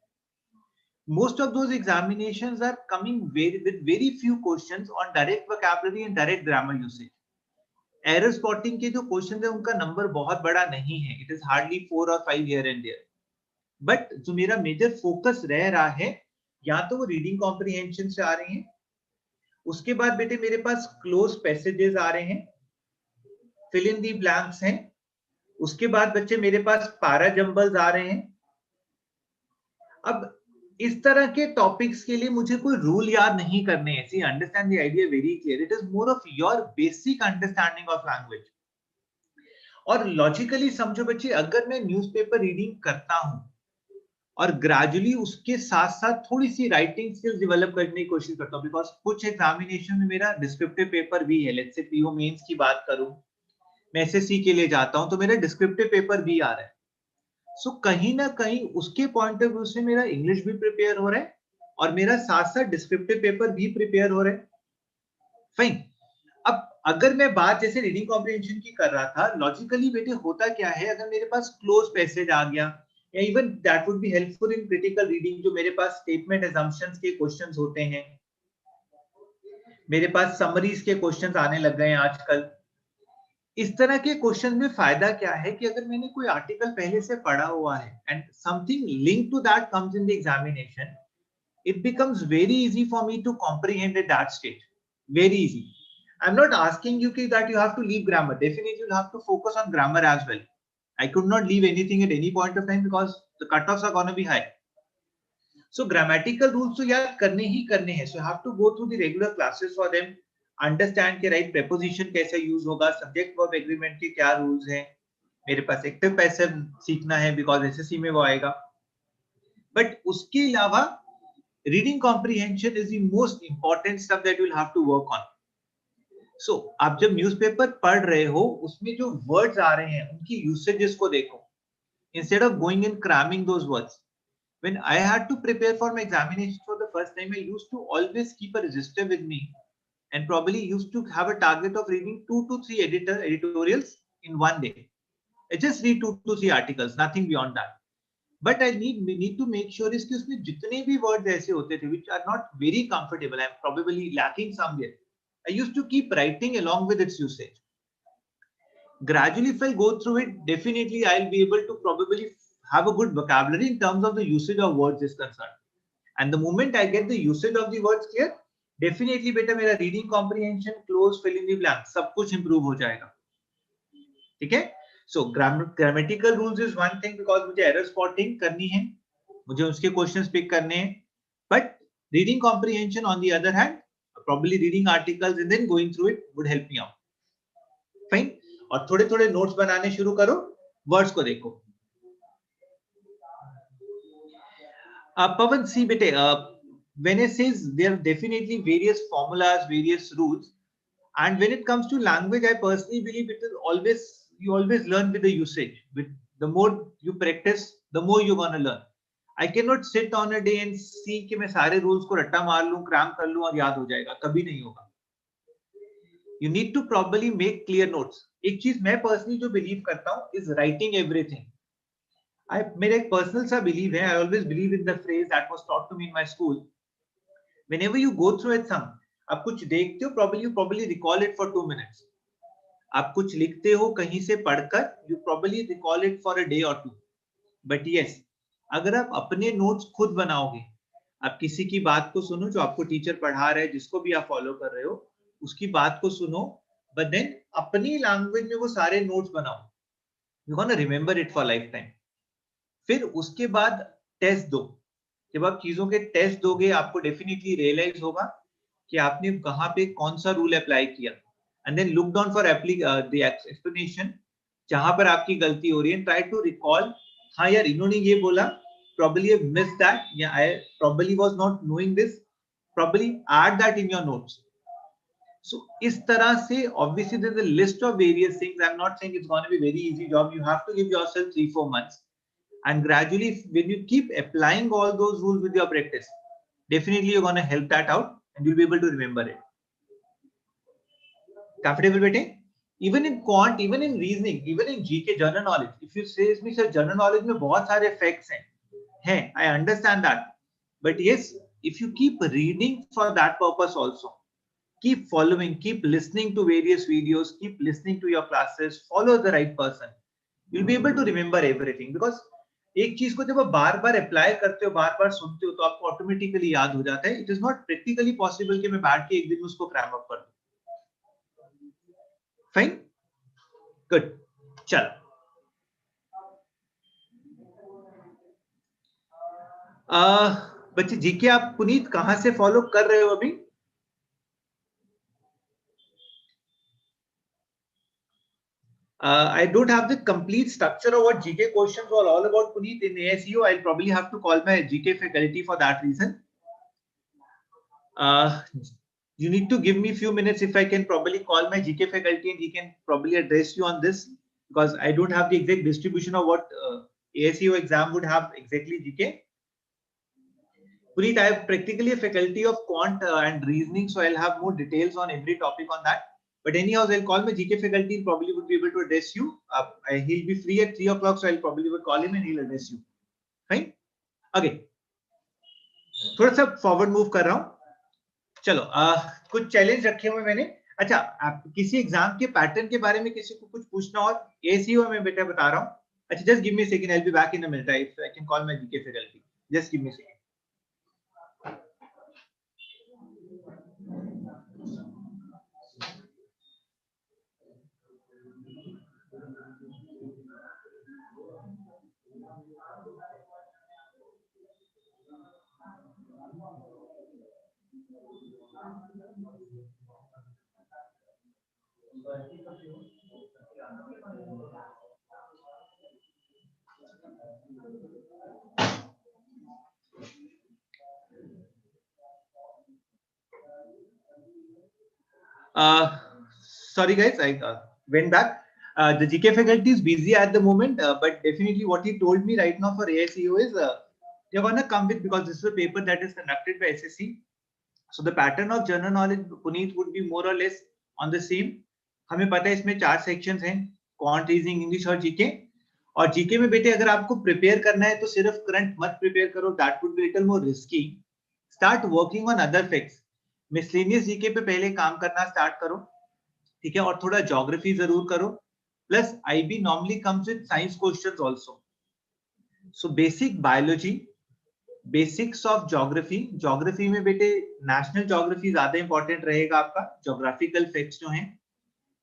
most of those examinations are coming with very few questions on direct vocabulary and direct grammar usage. Error spotting के जो questions है उनका नंबर बहुत बड़ा नहीं है. It is hardly 4 or 5 here and there. But जो मेरा मेजर फोकस रह रहा है, या तो वो रीडिंग कॉम्प्रिहेंशन से आ रही हैं, उसके बाद बेटे मेरे पास क्लोज पैसेजेस आ रहे हैं, फिल इन दी ब्लैंक्स हैं, उसके बाद बच्चे मेरे पास पैरा जंबल्स आ रहे हैं. अब इस तरह के टॉपिक्स के लिए मुझे कोई रूल याद नहीं करने हैं. See, understand the idea very clear. It is more of your basic understanding of language. और लॉजिकली समझो बच्चे, अगर मैं न्यूज़पेपर रीडिंग करता हूं और ग्रेजुअली उसके साथ साथ थोड़ी सी राइटिंग स्किल्स डेवलप करने की कोशिश करता हूं, बिकॉज कुछ एग्जामिनेशन में मेरा डिस्क्रिप्टिव पेपर भी है. लेट्स से पीओ मेंस की बात करूं, मैं एसएससी के लिए जाता हूं तो मेरा डिस्क्रिप्टिव पेपर भी आ रहा है. सो कहीं ना कहीं उसके पॉइंट ऑफ व्यू से मेरा इंग्लिश भी प्रिपेयर हो रहा है और मेरा साथ साथ डिस्क्रिप्टिव पेपर भी प्रिपेयर हो रहा है. फाइन. अब अगर मैं बात जैसे रीडिंग कॉम्प्रिहेंशन की कर रहा था, लॉजिकली बेटे होता क्या है, अगर मेरे पास क्लोज पैसेज आ गया या even that would be helpful in critical reading, जो मेरे पास स्टेटमेंट असम्पशंस के क्वेश्चंस होते हैं, मेरे पास समरीज के क्वेश्चंस आने लग गए हैं आजकल. इस तरह के क्वेश्चन में फायदा क्या है कि अगर मैंने कोई आर्टिकल पहले से पढ़ा हुआ है and something link to that comes in the examination, it becomes very easy for me to comprehend at that stage. Very easy. I'm not asking you that you have to leave grammar. Definitely you'll have to focus on grammar as well. I could not leave anything at any point of time because the cutoffs are going to be high. So grammatical rules तो याद करने ही करने हैं. So you have to go through the regular classes for them. Understand के right preposition कैसे use होगा, subject verb agreement के क्या rules हैं. मेरे पास active passive सीखना है because SSC में वो आएगा. But उसके अलावा reading comprehension is the most important stuff that you will have to work on. So आप जब न्यूज़पेपर पढ़ रहे हो उसमें जो वर्ड्स आ रहे हैं उनकी यूसेजेस को देखो, instead of going and cramming those words. When I had to prepare for my examination for the first time, I used to always keep a register with me and probably used to have a target of reading 2 to 3 editorials in one day. I just read 2 to 3 articles, nothing beyond that. But I need to make sure is कि उसमें जितने भी words ऐसे होते थे which are not very comfortable, I'm probably lacking somewhere, I used to keep writing along with its usage. Gradually, if I go through it, definitely I'll be able to probably have a good vocabulary in terms of the usage of words is concerned. And the moment I get the usage of the words clear, definitely बेटा मेरा reading comprehension, close, fill in the blank, सब कुछ improve हो जाएगा. ठीक है? So grammatical rules is one thing because मुझे error spotting करनी है, मुझे उसके questions pick करने हैं. But reading comprehension on the other hand, probably reading articles and then going through it would help me out. Fine. और थोड़े थोड़े notes बनाने शुरू करो, words को देखो. Pavan, see बेटे, when it says there are definitely various formulas, various rules, and when it comes to language, I personally believe it is always, you always learn with the usage. With the more you practice, the more you're gonna learn. I cannot sit on a day and see कि मैं सारे rules को रट्टा मार लूं, cram कर लूं और याद हो जाएगा, कभी नहीं होगा. You need to probably make clear notes. एक चीज मैं personally जो believe करता हूं is writing everything. मेरा एक personal सा belief है. I always believe in the phrase that was taught to me in my school. Whenever you go through it, आप कुछ देखते हो, you probably recall it for 2 minutes. आप कुछ लिखते हो कहीं से पढ़कर, you probably recall it for a day or two. But yes, अगर आप अपने नोट्स खुद बनाओगे, आप किसी की बात को सुनो जो आपको टीचर पढ़ा रहे हैं, जिसको भी आप फॉलो कर रहे हो, उसकी बात को सुनो, but then अपनी लैंग्वेज में वो सारे नोट्स बनाओ, you gonna remember it for lifetime. फिर उसके बाद टेस्ट दो. जब आप चीजों के टेस्ट दोगे, आपको डेफिनेटली रियलाइज होगा कि आपने कहां पे कौन सा रूल अप्लाई किया. And then look down for the explanation जहां पर आपकी गलती हो रही है, try to recall, हाँ यार इन्होंने ये बोला, probably I missed that, yeah I probably was not knowing this, probably add that in your notes. So इस तरह से obviously there's a list of various things. I'm not saying it's going to be very easy job. You have to give yourself 3-4 months, and gradually when you keep applying all those rules with your practice, definitely you're going to help that out and you'll be able to remember it. Comfortable bete? Even in quant, even in reasoning, even in GK general knowledge, if you say me sir general knowledge में बहुत सारे facts हैं, I understand that, but yes, if you keep reading for that purpose also, keep following, keep listening to various videos, keep listening to your classes, follow the right person, you'll be able to remember everything. Because एक चीज को जब आप बार बार apply करते हो, बार बार सुनते हो, तो आपको ऑटोमेटिकली याद हो जाता है. It is not practically possible कि मैं बैठ के एक दिन में उसको क्रैम अप कर दूं. Fine, good. चल, बच्चे जीके आप पुनीत कहां से फॉलो कर रहे हो अभी? I don't have the complete structure of what GK questions were all about, Puneet. In ASU, I'll probably have to call my GK faculty for that reason. You need to give me a few minutes if I can probably call my GK faculty and he can probably address you on this, because I don't have the exact distribution of what ASU exam would have exactly GK. Puneet, I have practically a faculty of quant and reasoning, so I'll have more details on every topic on that. But anyhow, I'll call my GK faculty and probably would be able to address you. He'll be free at 3 o'clock, so I'll probably would call him and he'll address you. Fine? Okay. थोड़ा सा forward move कर रहा हूँ. चलो, कुछ challenge रखे हुए मैंने. अच्छा, आप किसी एग्जाम के पैटर्न के बारे में किसी को कुछ पूछना और ASU में बेटा बता रहा हूँ. अच्छा, just give me a second, I will be back in a minute. If I can call my GK faculty, just give me a second. Sorry guys, I went back. The GK faculty is busy at the moment, but definitely what he told me right now for ASU is they're going to come with, because this is a paper that is conducted by SSC. So the pattern of general knowledge, Puneet, would be more or less on the same. हमें पता है इसमें 4 sections हैं, quant, reasoning, English और GK. और GK में बेटे अगर आपको प्रिपेयर करना है तो सिर्फ करंट मत प्रिपेयर करो, that would be little more risky. Start working on other facts. Miscellaneous GK पे पहले काम करना स्टार्ट करो, ठीक है, और थोड़ा ज्योग्राफी जरूर करो. Plus IB normally comes with science questions also. So basic biology, basics of geography. Geography में बेटे नेशनल ज्योग्राफी ज्यादा इंपॉर्टेंट रहेगा आपका. ज्योग्राफिकल फैक्ट्स जो हैं,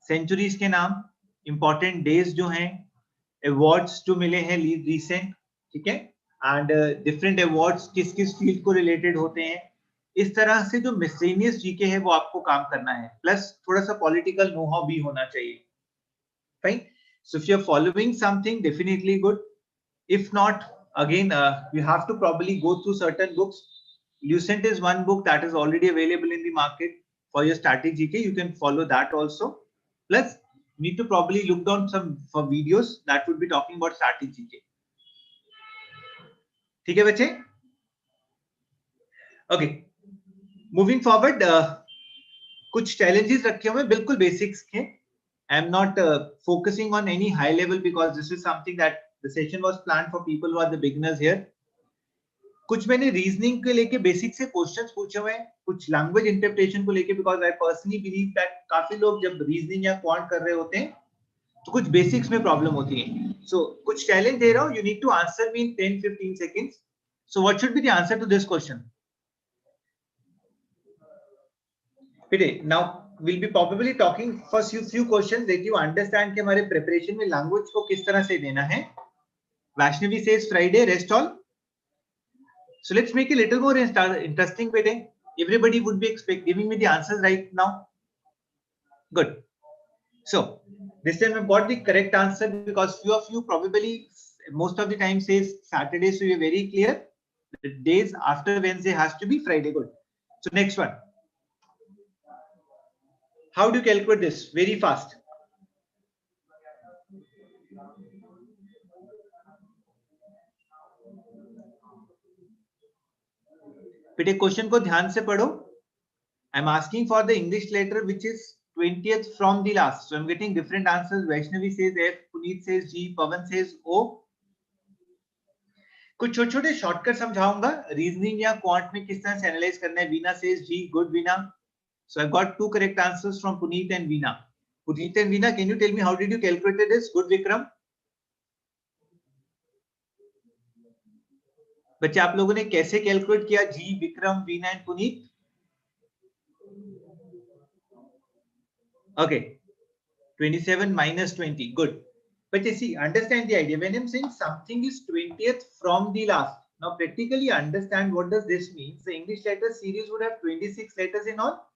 सेंचुरीज के नाम, इंपॉर्टेंट डेज जो हैं, अवार्ड्स जो मिले हैं रिसेंट, ठीक है, एंड डिफरेंट अवार्ड्स किस किस फील्ड को रिलेटेड होते हैं. इस तरह से जो मिसलेनियस जीके है वो आपको काम करना है. प्लस थोड़ा सा पॉलिटिकल नो हाउ भी होना चाहिए. Fine. So if you are following something, definitely good. If not, again you have to probably go through certain books. Lucent is one book that is already available in the market for your static GK. You can follow that also. Plus you need to probably look down some for videos that would be talking about static GK. ठीक है बच्चे? Okay, moving forward, कुछ challenges रखे हुए बिल्कुल basics के. I am not focusing on any high level because this is something that the session was planned for people who are the beginners here. कुछ मैंने रीजनिंग के लेके बेसिक से क्वेश्चंस पूछे हुए हैं, कुछ लैंग्वेज इंटरप्रिटेशन को लेके, because I personally believe that काफी लोग जब रीजनिंग या क्वांट कर रहे होते हैं तो कुछ बेसिक्स में प्रॉब्लम होती है. सो कुछ चैलेंज दे रहा हूं, you need to answer me in 10-15 seconds. So what should be the answer to this question? बेटे now we'll be probably talking for few questions that you understand कि हमारे प्रिपरेशन में लैंग्वेज को किस तरह से देना है. Vaishnavi says Friday, rest all. So let's make it a little more interesting, bete. Everybody would be giving me the answers right now. Good. So this time I got the correct answer because few of you probably most of the time says Saturday, so you're very clear. The days after Wednesday has to be Friday. Good. So next one. How do you calculate this? Very fast. बेटे question को ध्यान से पढ़ो. I'm asking for the English letter which is 20th from the last. So I'm getting different answers. Vaishnavi says F, Puneet says G, Pavan says O. कुछ छोटे छोटे shortcut समझाऊंगा reasoning या क्वांट में किस तरह से एनालाइज करना है. Veena says G, good Veena. So I've got 2 correct answers from Puneet and Veena. Puneet and Veena, can you tell me how did you calculate this? Good Vikram. बच्चे आप लोगों ने कैसे कैलकुलेट किया जी, Vikram, Veena and Puneet? Okay, 27 minus 20. Good. But you see, understand the idea. When I'm saying something is 20th from the last, Now practically understand what does this mean. The English letter series would have 26 letters in all.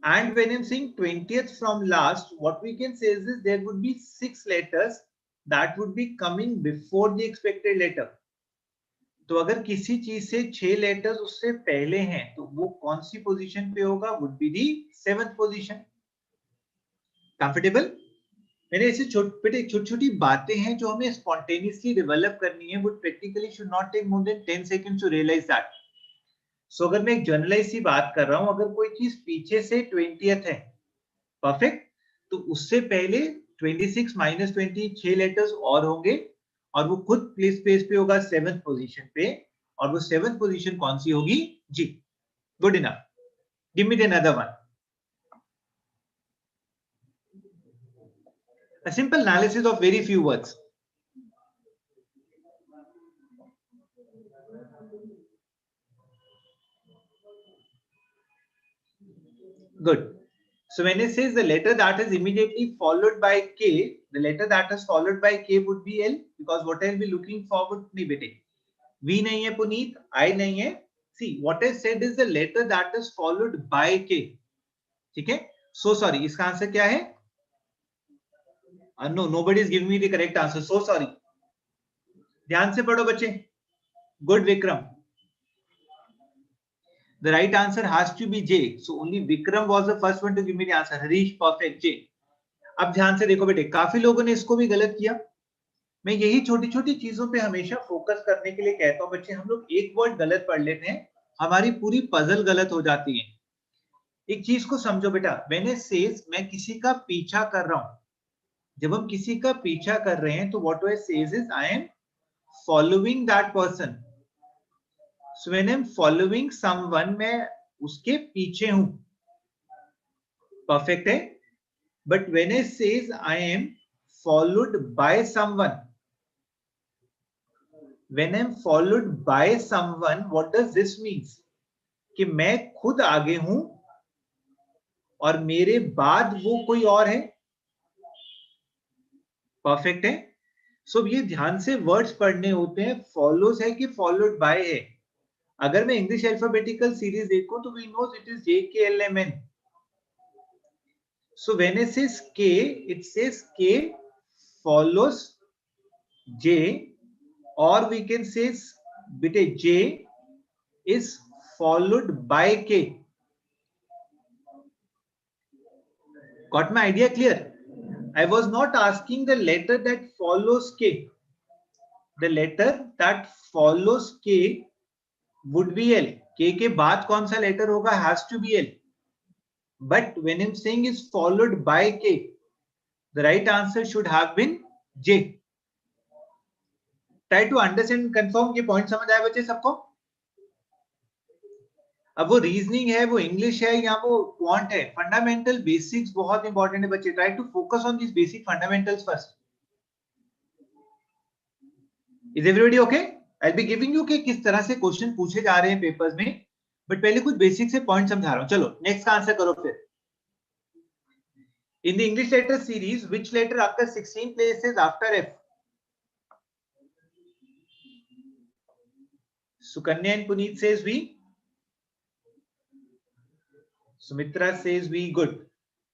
And when I'm saying 20th from last, what we can say is this, there would be 6 letters that would be coming before the expected letter. तो अगर किसी चीज से 6 letters उससे पहले हैं तो वो कौन सी पोजीशन पे होगा? Would be the 7th position. Comfortable? मैंने ऐसे छोटी छोटी बातें हैं जो हमें स्पॉन्टेनियसली डेवलप करनी है. Would practically should not take more than 10 seconds to realise that. So अगर मैं एक जनरलाइज सी बात कर रहा हूं, अगर कोई चीज पीछे से 20th है, परफेक्ट, तो उससे पहले 26 माइनस 20 6 लेटर्स और होंगे और वो खुद प्लेस स्पेस पे होगा 7th पोजीशन पे. और वो 7th पोजीशन कौन सी होगी? जी. Good enough. Give me another one. A simple analysis of very few words. Good. So when it says the letter that is immediately followed by K, the letter that is followed by K would be L, because what I'll be looking forward to bete. V nahi hai Puneet, I nahi hai. See, what I said is the letter that is followed by K. ठीक है? So sorry, इसका answer क्या है? No, nobody is giving me the correct answer. So sorry. ध्यान से पढ़ो बच्चे. Good Vikram. The right answer has to be J. So only Vikram was the first one to give me the answer. Harish, perfect, J. अब ध्यान से देखो बेटे, काफी लोगों ने इसको भी गलत किया. मैं यही छोटी छोटी चीजों पे हमेशा फोकस करने के लिए कहता हूं बच्चे. हम लोग एक वर्ड गलत पढ़ लेते हैं, हमारी पूरी पजल गलत हो जाती है. एक चीज को समझो बेटा, when it says मैं किसी का पीछा कर रहा हूं, जब हम किसी का पीछा कर रहे हैं तो what it says is I am following that person. So when I'm following someone, मैं उसके पीछे हूं. परफेक्ट है. But when it says I am followed by someone, when I'm followed by someone, what does this means? कि मैं खुद आगे हूं और मेरे बाद वो कोई और है. परफेक्ट है. सो ये ध्यान से वर्ड्स पढ़ने होते हैं. फॉलोज है कि फॉलोड बाय है. अगर मैं इंग्लिश अल्फाबेटिकल सीरीज देखूं तो we know it is JKLMN. So when it says K, it says K follows J, or we can say bete J is followed by K. Got my idea clear? I was not asking the letter that follows K. The letter that follows K would be L. K के बाद कौन सा letter होगा? Has to be L. But when I'm saying is followed by K, the right answer should have been J. Try to understand, confirm ये point समझ आया बच्चे सबको? अब वो रीजनिंग है, वो इंग्लिश है या वो क्वांट है, फंडामेंटल बेसिक्स बहुत इंपॉर्टेंट है बच्चे. Try to focus on this basic fundamentals first. Is everybody okay? I be giving you कि किस तरह से क्वेश्चन पूछे जा रहे हैं पेपर्स में, बट पहले कुछ बेसिक से पॉइंट समझा रहा हूं. चलो नेक्स्ट का आंसर करो फिर. In the English letter series, which letter occurs 16 places after F? Sukanya and Puneet says V. Sumitra says V. Good.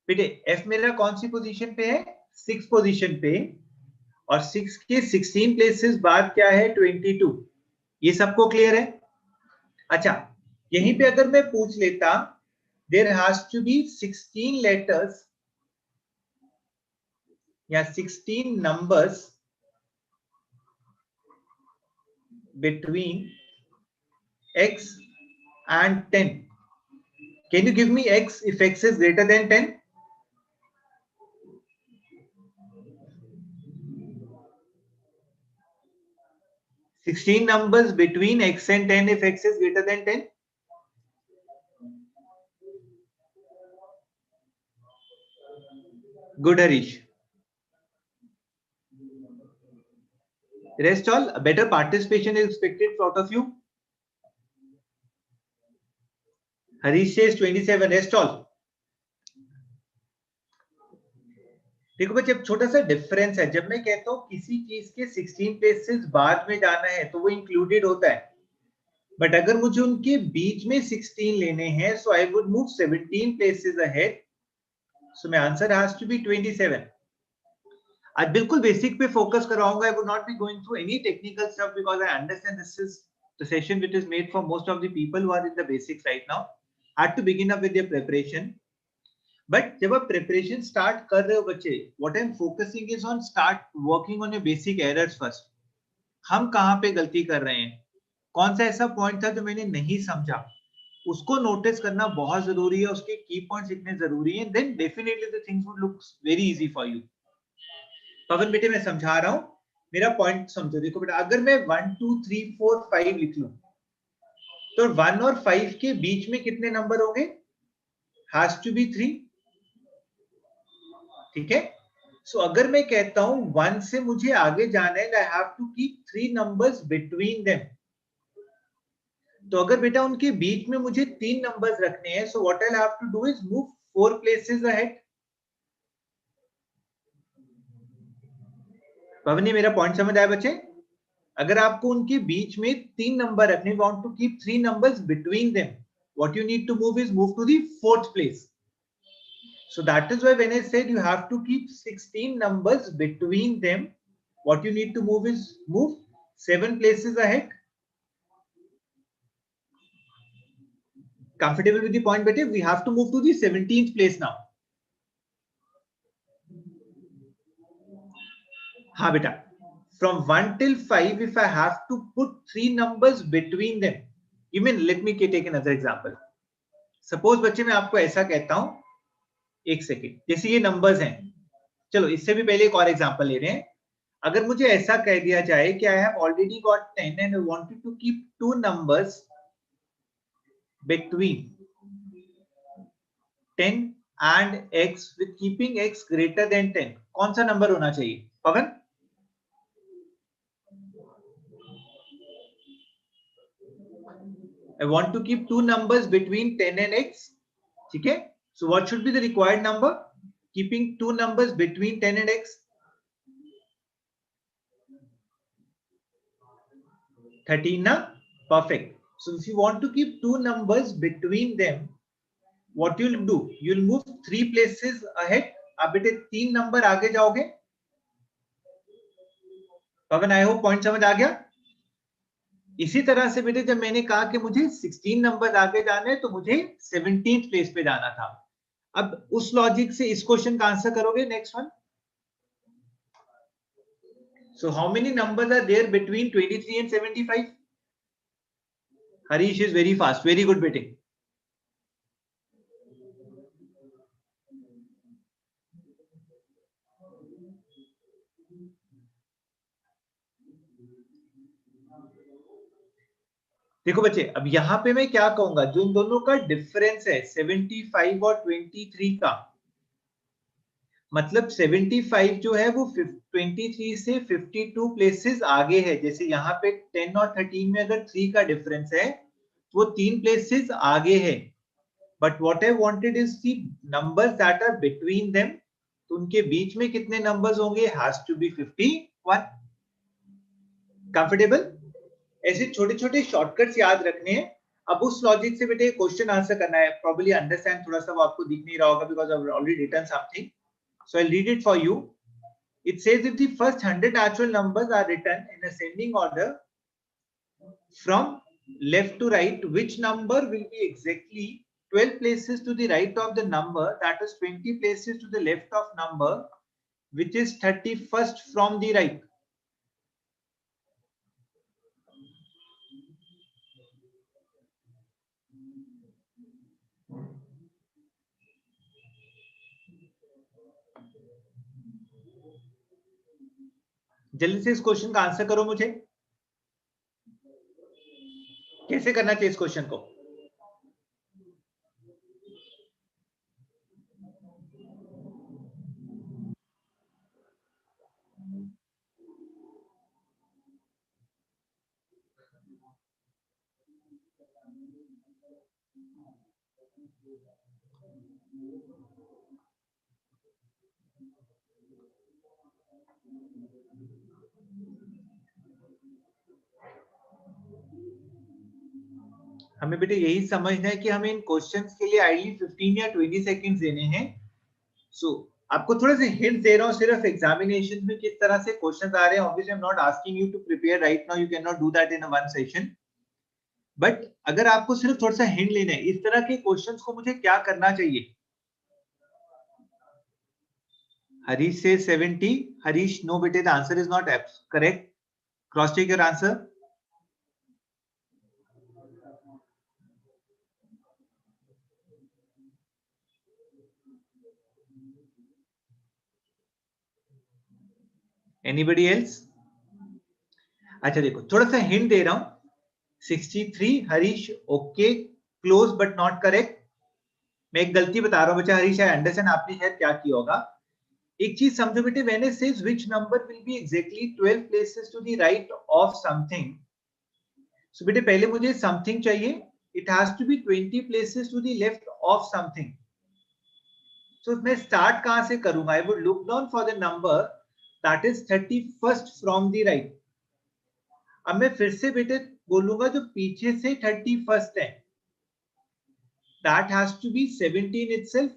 बेटे F मेरा कौन सी पोजीशन पे है? 6 पोजीशन पे. और 6 के 16 प्लेसेस बाद क्या है? 22. ये सबको क्लियर है? अच्छा, यहीं पे अगर मैं पूछ लेता, there has to be 16 letters या 16 numbers between X and 10. Can you give me X if X is greater than 10? Sixteen numbers between X and 10 if X is greater than 10? Good, Harish. Rest all, a better participation is expected out of you. Harish says 27. Rest all. देखो बच्चे, अब छोटा सा difference है। जब मैं कहता हूँ किसी चीज के 16 प्लेसेस बाद में जाना है तो वो इंक्लूडेड होता है, बट अगर मुझे उनके बीच में 16 लेने हैं, so I would move 17 places ahead, so my answer has to be 27। आज बिल्कुल बेसिक पे फोकस करवाऊंगा। I would not be going through any technical stuff because I understand this is the session which is made for most of the people who are in the basics right now, had to begin up with their preparation. But जब आप preparation start कर रहे हो बच्चे, what I am focusing is on start working on your basic errors first. हम कहाँ पे गलती कर रहे हैं, कौन सा ऐसा पॉइंट था जो मैंने नहीं समझा, उसको नोटिस करना बहुत जरूरी है, उसके की पॉइंट्स इतने जरूरी हैं, then definitely the things would look very easy for you. Pawan बेटे मैं समझा रहा हूं, मेरा पॉइंट समझो। देखो बेटा, अगर मैं 1 2 3 4 5 लिख लूं तो 1 और 5 के बीच में कितने नंबर होंगे? Has to be 3। ठीक है, सो अगर मैं कहता हूं 1 से मुझे आगे जाना है, I have to keep 3 numbers between them. तो अगर बेटा उनके बीच में मुझे 3 नंबर्स रखने हैं, so what I have to do is move 4 places ahead. Pawan, मेरा पॉइंट समझ आया बच्चे? अगर आपको उनके बीच में 3 नंबर रखने, want to keep 3 numbers between them, what you need to move is move to the 4th place. So that is why when I said you have to keep 16 numbers between them, what you need to move is move 7 places ahead. Comfortable with the point, bete? We have to move to the 17th place now. Ha beta, from 1 till 5, if I have to put 3 numbers between them, you mean, let me take another example. Suppose बच्चे मैं आपको ऐसा कहता हूं, एक second, जैसे ये numbers हैं, चलो इससे भी पहले एक और एग्जांपल ले रहे हैं। अगर मुझे ऐसा कह दिया जाए कि I have already got 10 and I wanted to keep 2 numbers between 10 and x with keeping x greater than 10, कौन सा नंबर होना चाहिए पवन? I want to keep 2 numbers between 10 and x. ठीक है, so what should be the required number keeping 2 numbers between 10 and x? 13 na? Perfect. So if you want to keep 2 numbers between them, what you'll do, you'll move 3 places ahead. अब बेटे 3 number आगे जाओगे। पवन, I hope point समझ आ गया। इसी तरह से बेटे जब मैंने कहा कि मुझे 16 नंबर आगे जाने हैं तो मुझे 17th प्लेस पे जाना था। अब उस लॉजिक से इस क्वेश्चन का आंसर करोगे। Next one, so how many numbers are there between 23 and 75? Harish is very fast, very good बेटे। देखो बच्चे, अब यहां पे मैं क्या कहूंगा, जो इन दोनों का डिफरेंस है 75 और 23 का, मतलब 75 जो है वो 23 से 52 प्लेसेस आगे है। जैसे यहाँ पे 10 और 13 में अगर 3 का डिफरेंस है तो वो 3 प्लेसेस आगे है। But what I wanted is the numbers that are between them, तो उनके बीच में कितने नंबर्स होंगे? Has to be 51। कंफर्टेबल? ऐसे छोटे छोटे शॉर्टकट्स याद रखने हैं। अब उस लॉजिक से बेटे क्वेश्चन आंसर करना है। प्रॉब्ली अंडरस्टैंड थोड़ा सा वो आपको दिख नहीं रहा होगा because I already written something, so I read it for you. It says if the first 100 natural numbers are written in ascending order from left to right, which number will be exactly 12 places to the right of the number, that is 20 places to the left of number which is 31st from the right? जल्दी से इस question का answer करो मुझे। कैसे करना चाहिए इस क्वेश्चन को? हमें बेटे यही समझना है कि हमें इन क्वेश्चंस के लिए आइडली 15 या 20 सेकंड्स देने हैं। सो आपको थोड़े से हिंट दे रहा हूँ सिर्फ एग्जामिनेशन में किस तरह से क्वेश्चंस आ रहे हैं। Obviously I am not asking you to prepare right now, you can not do that in a one session, but अगर आपको सिर्फ थोड़ा सा हिंट लेना है इस तरह के क्वेश्चंस को मुझे क्या करना चाहिए। हरीश से 70, हरीश नो बेटे the answer is not correct, cross check your answer. Anybody else? अच्छा देखो थोड़ा सा हिंट दे रहा हूं, 63 Harish okay, close but not correct. मैं एक गलती बता रहा हूं बच्चा, हरीश आई अंडरस्टैंड आपने शायद क्या किया होगा। एक चीज समझो बेटे, when it says which number will be exactly 12 places to the right of something, so बेटे पहले मुझे समथिंग चाहिए, it has to be 20 places to the left of something. So मैं स्टार्ट कहां से करूंगा? I would look down for the number that is 31st from the right. अब मैं फिर से बेटे बोलूंगा जो पीछे से 31st है, that has to be 17 itself।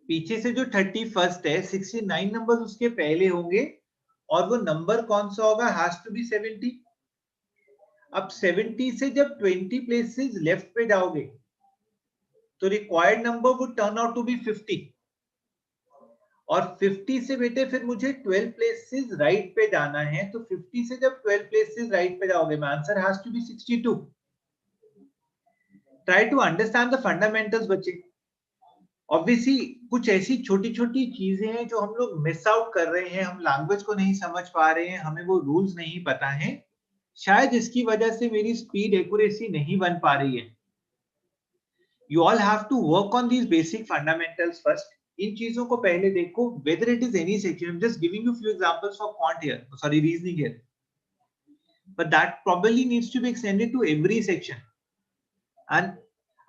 पीछे से जो 31st है 69 नंबर उसके पहले होंगे और वो नंबर कौन सा होगा? has to be 70। अब 70 से जब 20 प्लेसेस लेफ्ट पे जाओगे तो required number would turn out to be 50, और 50 से बेटे फिर मुझे 12 प्लेसेस राइट पे जाना है, तो 50 से जब 12 प्लेसेस राइट पे जाओगे my answer has to be 62। Try to understand the fundamentals बच्चे। ऑब्वियसली कुछ ऐसी छोटी छोटी चीजें हैं जो हम लोग मिस आउट कर रहे हैं, हम लैंग्वेज को नहीं समझ पा रहे हैं, हमें वो रूल्स नहीं पता है, शायद इसकी वजह से मेरी स्पीड एक्यूरेसी नहीं बन पा रही है। You all have to work on these basic fundamentals first. इन चीजों को पहले देखो, whether it is any section, I am just giving you few examples for quant here, sorry reasoning here, but that probably needs to be extended to every section. And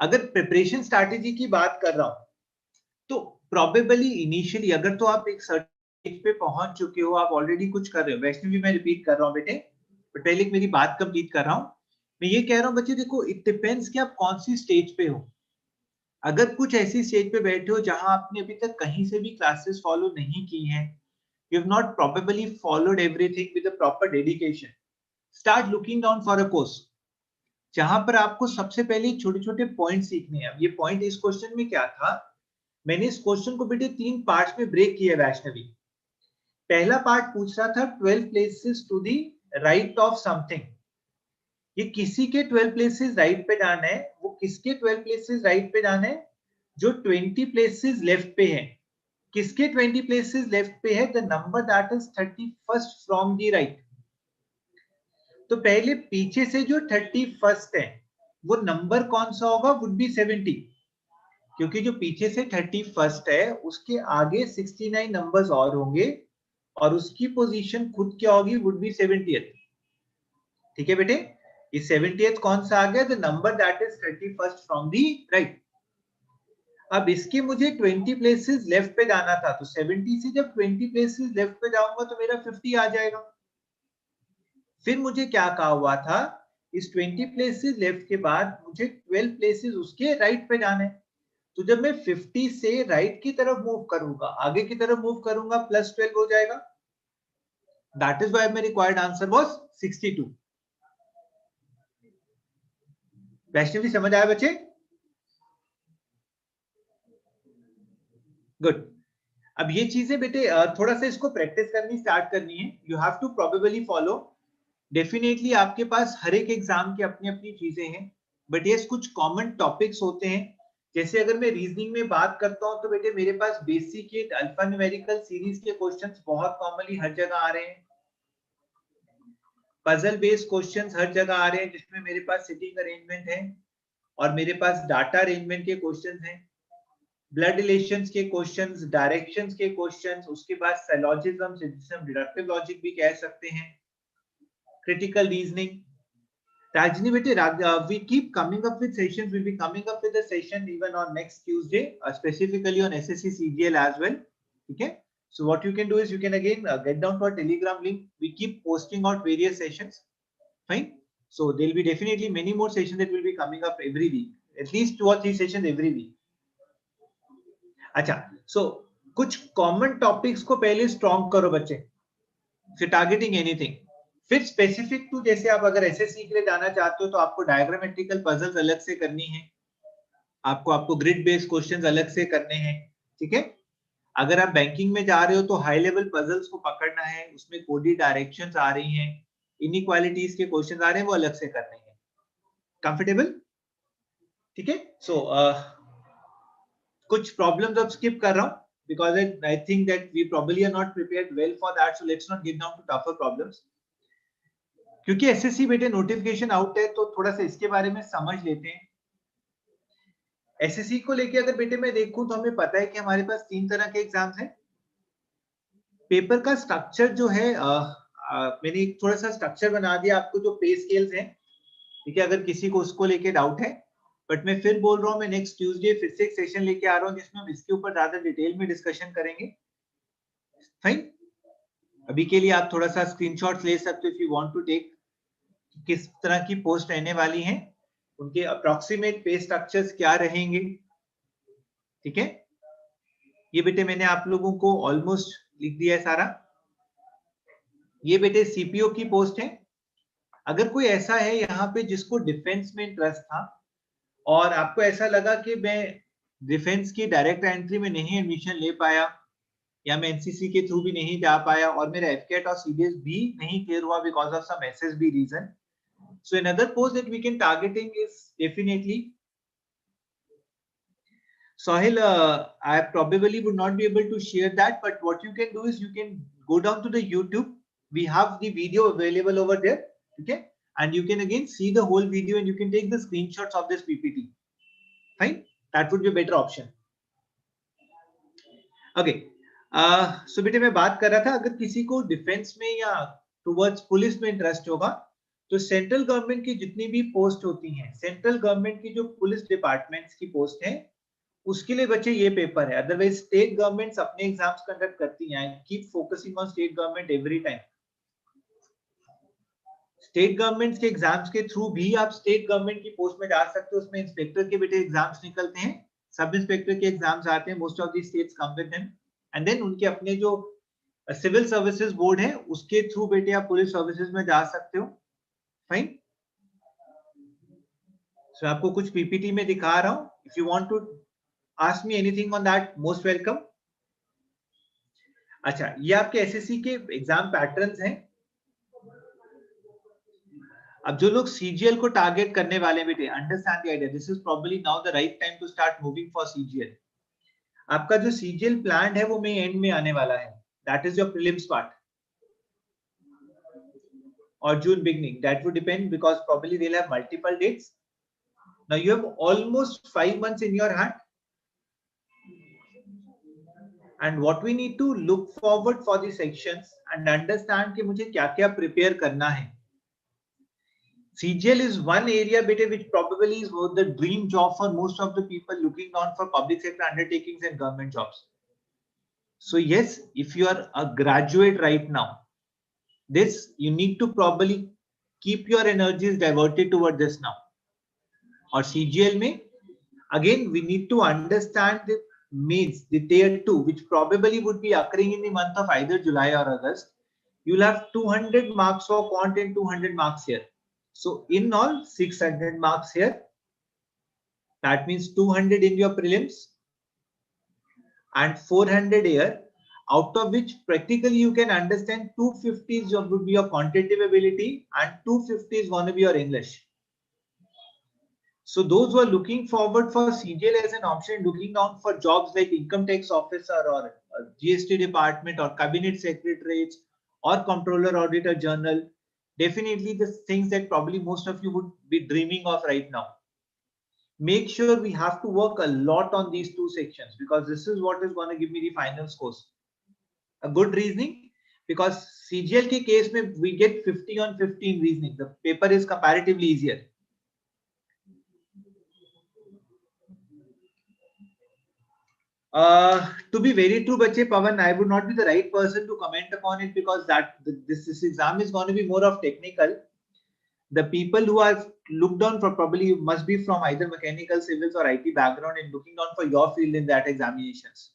अगर preparation strategy की बात कर रहा हूं तो probably initially अगर तो आप एक सर्टेन पे पहुंच चुके हो, आप ऑलरेडी कुछ कर रहे हो, वैष्णवी मैं रिपीट कर रहा हूं बेटे, बट पहले मेरी बात कंप्लीट कर रहा हूं। मैं ये कह रहा हूं बच्चे देखो, इट डिपेंड्स कि आप कौन सी स्टेज पे हो। अगर कुछ ऐसी स्टेज पे बैठे हो जहां आपने अभी तक कहीं से भी क्लासेस फॉलो नहीं की हैं, you have not probably followed everything with a proper dedication, start looking down for a course जहां पर आपको सबसे पहले छोटे छोटे पॉइंट सीखने हैं। अब ये पॉइंट इस क्वेश्चन में क्या था, मैंने इस क्वेश्चन को बेटे 3 पार्ट्स में ब्रेक किया वैष्णवी। पहला पार्ट पूछ रहा था 12 places to the right of something, ये किसी के 12 प्लेसेस राइट पे जाना है, वो किसके 12 प्लेसेस राइट पे जाना है? जो 20 प्लेसेस लेफ्ट पे है। किसके 20 प्लेसेस लेफ्ट पे है? The number that is 31st from the right. तो पहले पीछे से जो 31st है वो नंबर कौन सा होगा? वुड बी 70, क्योंकि जो पीछे से 31st है उसके आगे 69 नंबर्स और होंगे और उसकी पोजीशन खुद क्या होगी? Would be 70th। ठीक है बेटे, इस 70th कौन सा आ गया? The number that is 31st from the right. अब इसके मुझे 20 प्लेसेस लेफ्ट पे जाना था, तो 70 से जब 20 प्लेसेस लेफ्ट पे जाऊंगा तो मेरा 50 आ जाएगा। फिर मुझे क्या कहा हुआ था, इस 20 प्लेसेस लेफ्ट के बाद मुझे 12 प्लेसेस उसके राइट पे जाने, तो जब मैं 50 से राइट की तरफ मूव करूंगा, आगे की तरफ मूव करूंगा, प्लस 12 हो जाएगा। That is why my required answer was 62। Vaishnavi समझ आया बच्चे? गुड। अब ये चीजें बेटे थोड़ा सा इसको प्रैक्टिस करनी स्टार्ट करनी है। You have to probably follow. Definitely आपके पास हर एक एग्जाम की अपनी अपनी चीजें हैं, बट ये कुछ कॉमन टॉपिक्स होते हैं। जैसे अगर मैं रीजनिंग में बात करता हूं तो बेटे मेरे पास बेसिक अल्फा न्यूमेरिकल सीरीज के क्वेश्चंस बहुत कॉमनली हर जगह आ रहे हैं। पजल बेस्ड क्वेश्चंस हर जगह आ रहे हैं जिसमें मेरे पास सिटिंग अरेंजमेंट है और मेरे पास डाटा अरेंजमेंट के क्वेश्चंस हैं, ब्लड रिलेशंस के क्वेश्चंस, डायरेक्शंस के क्वेश्चंस, उसके बाद सिलोजिज्म, जिसे हम डिडक्टिव लॉजिक भी कह सकते हैं, critical reasoning. Rajni bete, we keep coming up with sessions. We'll be coming up with a session even on next Tuesday, specifically on SSC CGL as well. Okay. So what you can do is you can again get down to our Telegram link. We keep posting out various sessions. Fine. So there will be definitely many more sessions that will be coming up every week, at least 2 or 3 sessions every week. अच्छा, so कुछ common topics को पहले strong करो बच्चे, फिर targeting anything, फिर specific to, जैसे आप अगर एसएससी के लिए जाना चाहते हो तो आपको डायग्रामेट्रिकल पजल्स अलग से करनी है, आपको ग्रिड बेस्ड क्वेश्चंस अलग से करने हैं, ठीक है। अगर आप बैंकिंग में जा रहे हो तो हाई लेवल पजल्स को पकड़ना है, उसमें कोडी डायरेक्शंस आ रही हैं, इनइक्वालिटीज के क्वेश्चंस आ रहे हैं, वो अलग से करने हैं। कंफर्टेबल, ठीक है। सो कुछ प्रॉब्लम्स अब स्किप कर रहा हूं because I think that we probably are not prepared well for that, so let's not get down to tougher problems. क्योंकि एसएससी बेटे नोटिफिकेशन आउट है तो थोड़ा सा इसके बारे में समझ लेते हैं। एसएससी को लेके अगर बेटे मैं देखूं तो हमें पता है कि हमारे पास 3 तरह के एग्जाम्स हैं। पेपर का स्ट्रक्चर जो है मैंने एक थोड़ा सा स्ट्रक्चर बना दिया आपको, जो पे स्केल्स हैं, ठीक है, अगर किसी को उसको लेके डाउट है। बट मैं फिर बोल रहा हूँ, मैं नेक्स्ट ट्यूसडे फिर से एक सेशन लेके आ रहा हूँ जिसमें हम इसके ऊपर ज्यादा डिटेल में डिस्कशन करेंगे। फाइन, अभी के लिए आप थोड़ा सा स्क्रीनशॉट्स ले सकते हो if you want to take, किस तरह की पोस्ट रहने वाली हैं, उनके अप्रोक्सीमेट पे स्ट्रक्चर्स क्या रहेंगे, ठीक है। ये बेटे मैंने आप लोगों को ऑलमोस्ट लिख दिया है सारा। ये बेटे सीपीओ की पोस्ट है। अगर कोई ऐसा है यहाँ पे जिसको डिफेंस में इंटरेस्ट था और आपको ऐसा लगा कि मैं डिफेंस की डायरेक्ट एंट्री में नहीं एडमिशन ले पाया या मैं एनसीसी के थ्रू भी नहीं जा पाया और मेरा एफकेट और सीडीएस भी नहीं क्लियर हुआ because of some SSB reason, so another post that we can targeting is definitely Sahil. I probably would not be able to share that, but what you can do is you can go down to the YouTube. We have the video available over there, okay, and you can again see the whole video and you can take the screenshots of this PPT. Fine, that would be a better option. Okay, so बेटे मैं बात कर रहा था, अगर किसी को defence में या टुवर्ड्स पुलिस में इंटरेस्ट होगा तो सेंट्रल गवर्नमेंट की जितनी भी पोस्ट होती हैं, सेंट्रल गवर्नमेंट की जो पुलिस डिपार्टमेंट्स की पोस्ट है, उसके लिए बच्चे ये पेपर है। अदरवाइज स्टेट गवर्नमेंट्स अपने एग्जाम्स कंडक्ट करती हैं। Keep focusing on state government every time. State governments के एग्जाम्स के थ्रू भी आप स्टेट गवर्नमेंट की पोस्ट में जा सकते हो। उसमें इंस्पेक्टर के बेटे एग्जाम्स निकलते हैं, सब इंस्पेक्टर के एग्जाम्स आते हैं, most of the states come with them, and then उनके अपने जो सिविल सर्विसेज बोर्ड है उसके थ्रू बेटे आप पुलिस सर्विसेज में जा सकते हो। फाइन, सो आपको कुछ पीपीटी में दिखा रहा हूं। If you want to ask me anything on that, most welcome. अच्छा, ये आपके एसएससी के एग्जाम पैटर्न्स हैं। अब जो लोग सीजीएल को टारगेट करने वाले हैं बेटे, understand the idea, this is probably now the right time to start moving for CGL. आपका जो सीजीएल प्लान है वो मई एंड में आने वाला है, that is your prelims part, or June beginning. That would depend because probably they'll have multiple dates. Now you have almost 5 months in your hand. And what we need to look forward for the sections and understand कि मुझे क्या-क्या prepare करना है. CGL is one area beta which probably is the dream job for most of the people looking on for public sector undertakings and government jobs. So yes, if you are a graduate right now, this you need to probably keep your energies diverted toward this now. Or CGL में again we need to understand the means, the tier 2, which probably would be occurring in the month of either July or August. You'll have 200 marks for quant and 200 marks here. So in all 600 marks here. That means 200 in your prelims and 400 here, out of which practically you can understand 250 would be your quantitative ability and 250 is going to be your English. So those who are looking forward for CGL as an option, looking out for jobs like income tax officer or GST department or cabinet secretariat or comptroller auditor general, definitely the things that probably most of you would be dreaming of right now. Make sure we have to work a lot on these two sections because this is what is going to give me the final scores. A good reasoning, because CGL ke case mein we get 50 on 15 reasoning. The paper is comparatively easier. To be very true, Bache Pawan, I would not be the right person to comment upon it because this exam is going to be more of technical. the people who are looked on for probably must be from either mechanical, civils or IT background and looking on for your field in that examinations.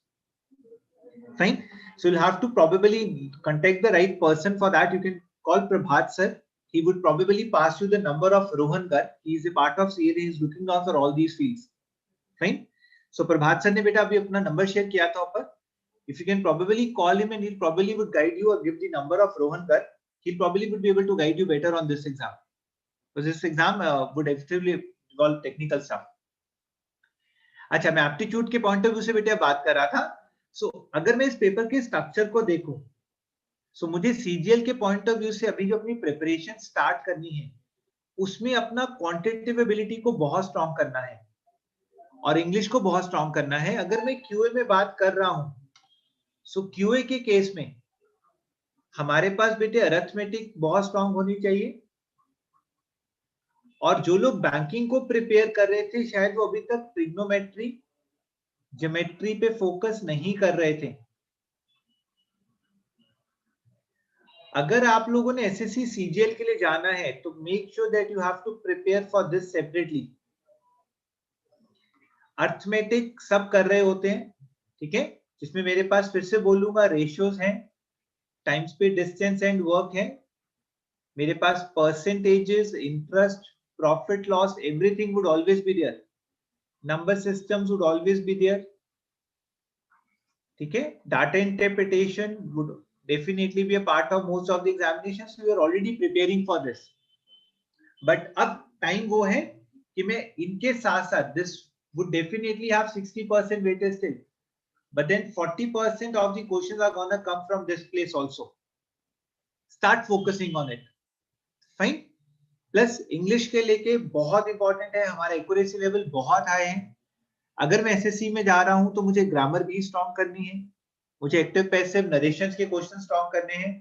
Fine. So you'll have to probably contact the right person for that. You can call Prabhat sir. He would probably pass you the number of Rohan Garg. He is a part of CA. He is looking on for all these fields. Fine. So Prabhat sir ने बेटा अभी अपना number share किया था ऊपर. If you can probably call him and he'll probably would guide you or give the number of Rohan Garg. He'll probably would be able to guide you better on this exam. Because this exam would effectively involve technical stuff. अच्छा मैं aptitude के point of view से बेटा बात कर रहा था. So अगर मैं इस पेपर के स्ट्रक्चर को देखूं, so मुझे CGL के पॉइंट ऑफ व्यू से अभी जो अपनी प्रिपरेशन स्टार्ट करनी है, उसमें अपना क्वांटिटेटिव एबिलिटी को बहुत स्ट्रॉन्ग करना है और इंग्लिश को बहुत स्ट्रॉन्ग करना है. अगर मैं क्यूए में बात कर रहा हूं, सो क्यूए के केस में हमारे पास बेटे अरिथमेटिक बहुत स्ट्रॉन्ग होनी चाहिए. और जो लोग बैंकिंग को प्रिपेयर कर रहे थे, शायद वो अभी तक ट्रिग्नोमेट्री, ज्योमेट्री पे फोकस नहीं कर रहे थे. अगर आप लोगों ने एसएससी सीजीएल के लिए जाना है तो make sure that you have to prepare for this separately. Arithmetic सब कर रहे होते हैं, ठीक है, जिसमें मेरे पास फिर से बोलूंगा रेशियोज हैं, time speed distance and work है, मेरे पास percentages, interest, profit loss, everything would always be there. Number systems would always be there. ठीक है, data interpretation would definitely be a part of most of the examinations. We are already preparing for this. But अब time वो है कि मैं इनके साथ साथ this would definitely have 60% weightage still. But then 40% of the questions are gonna come from this place also. Start focusing on it. Fine. Plus English के लेके बहुत इंपॉर्टेंट है, हमारा एक्यूरेसी लेवल बहुत हाई है. अगर मैं एसएससी में जा रहा हूं तो मुझे ग्रामर भी स्ट्रॉन्ग करनी है, मुझे एक्टिव पैसिव नरेशंस के क्वेश्चन स्ट्रॉन्ग करने हैं,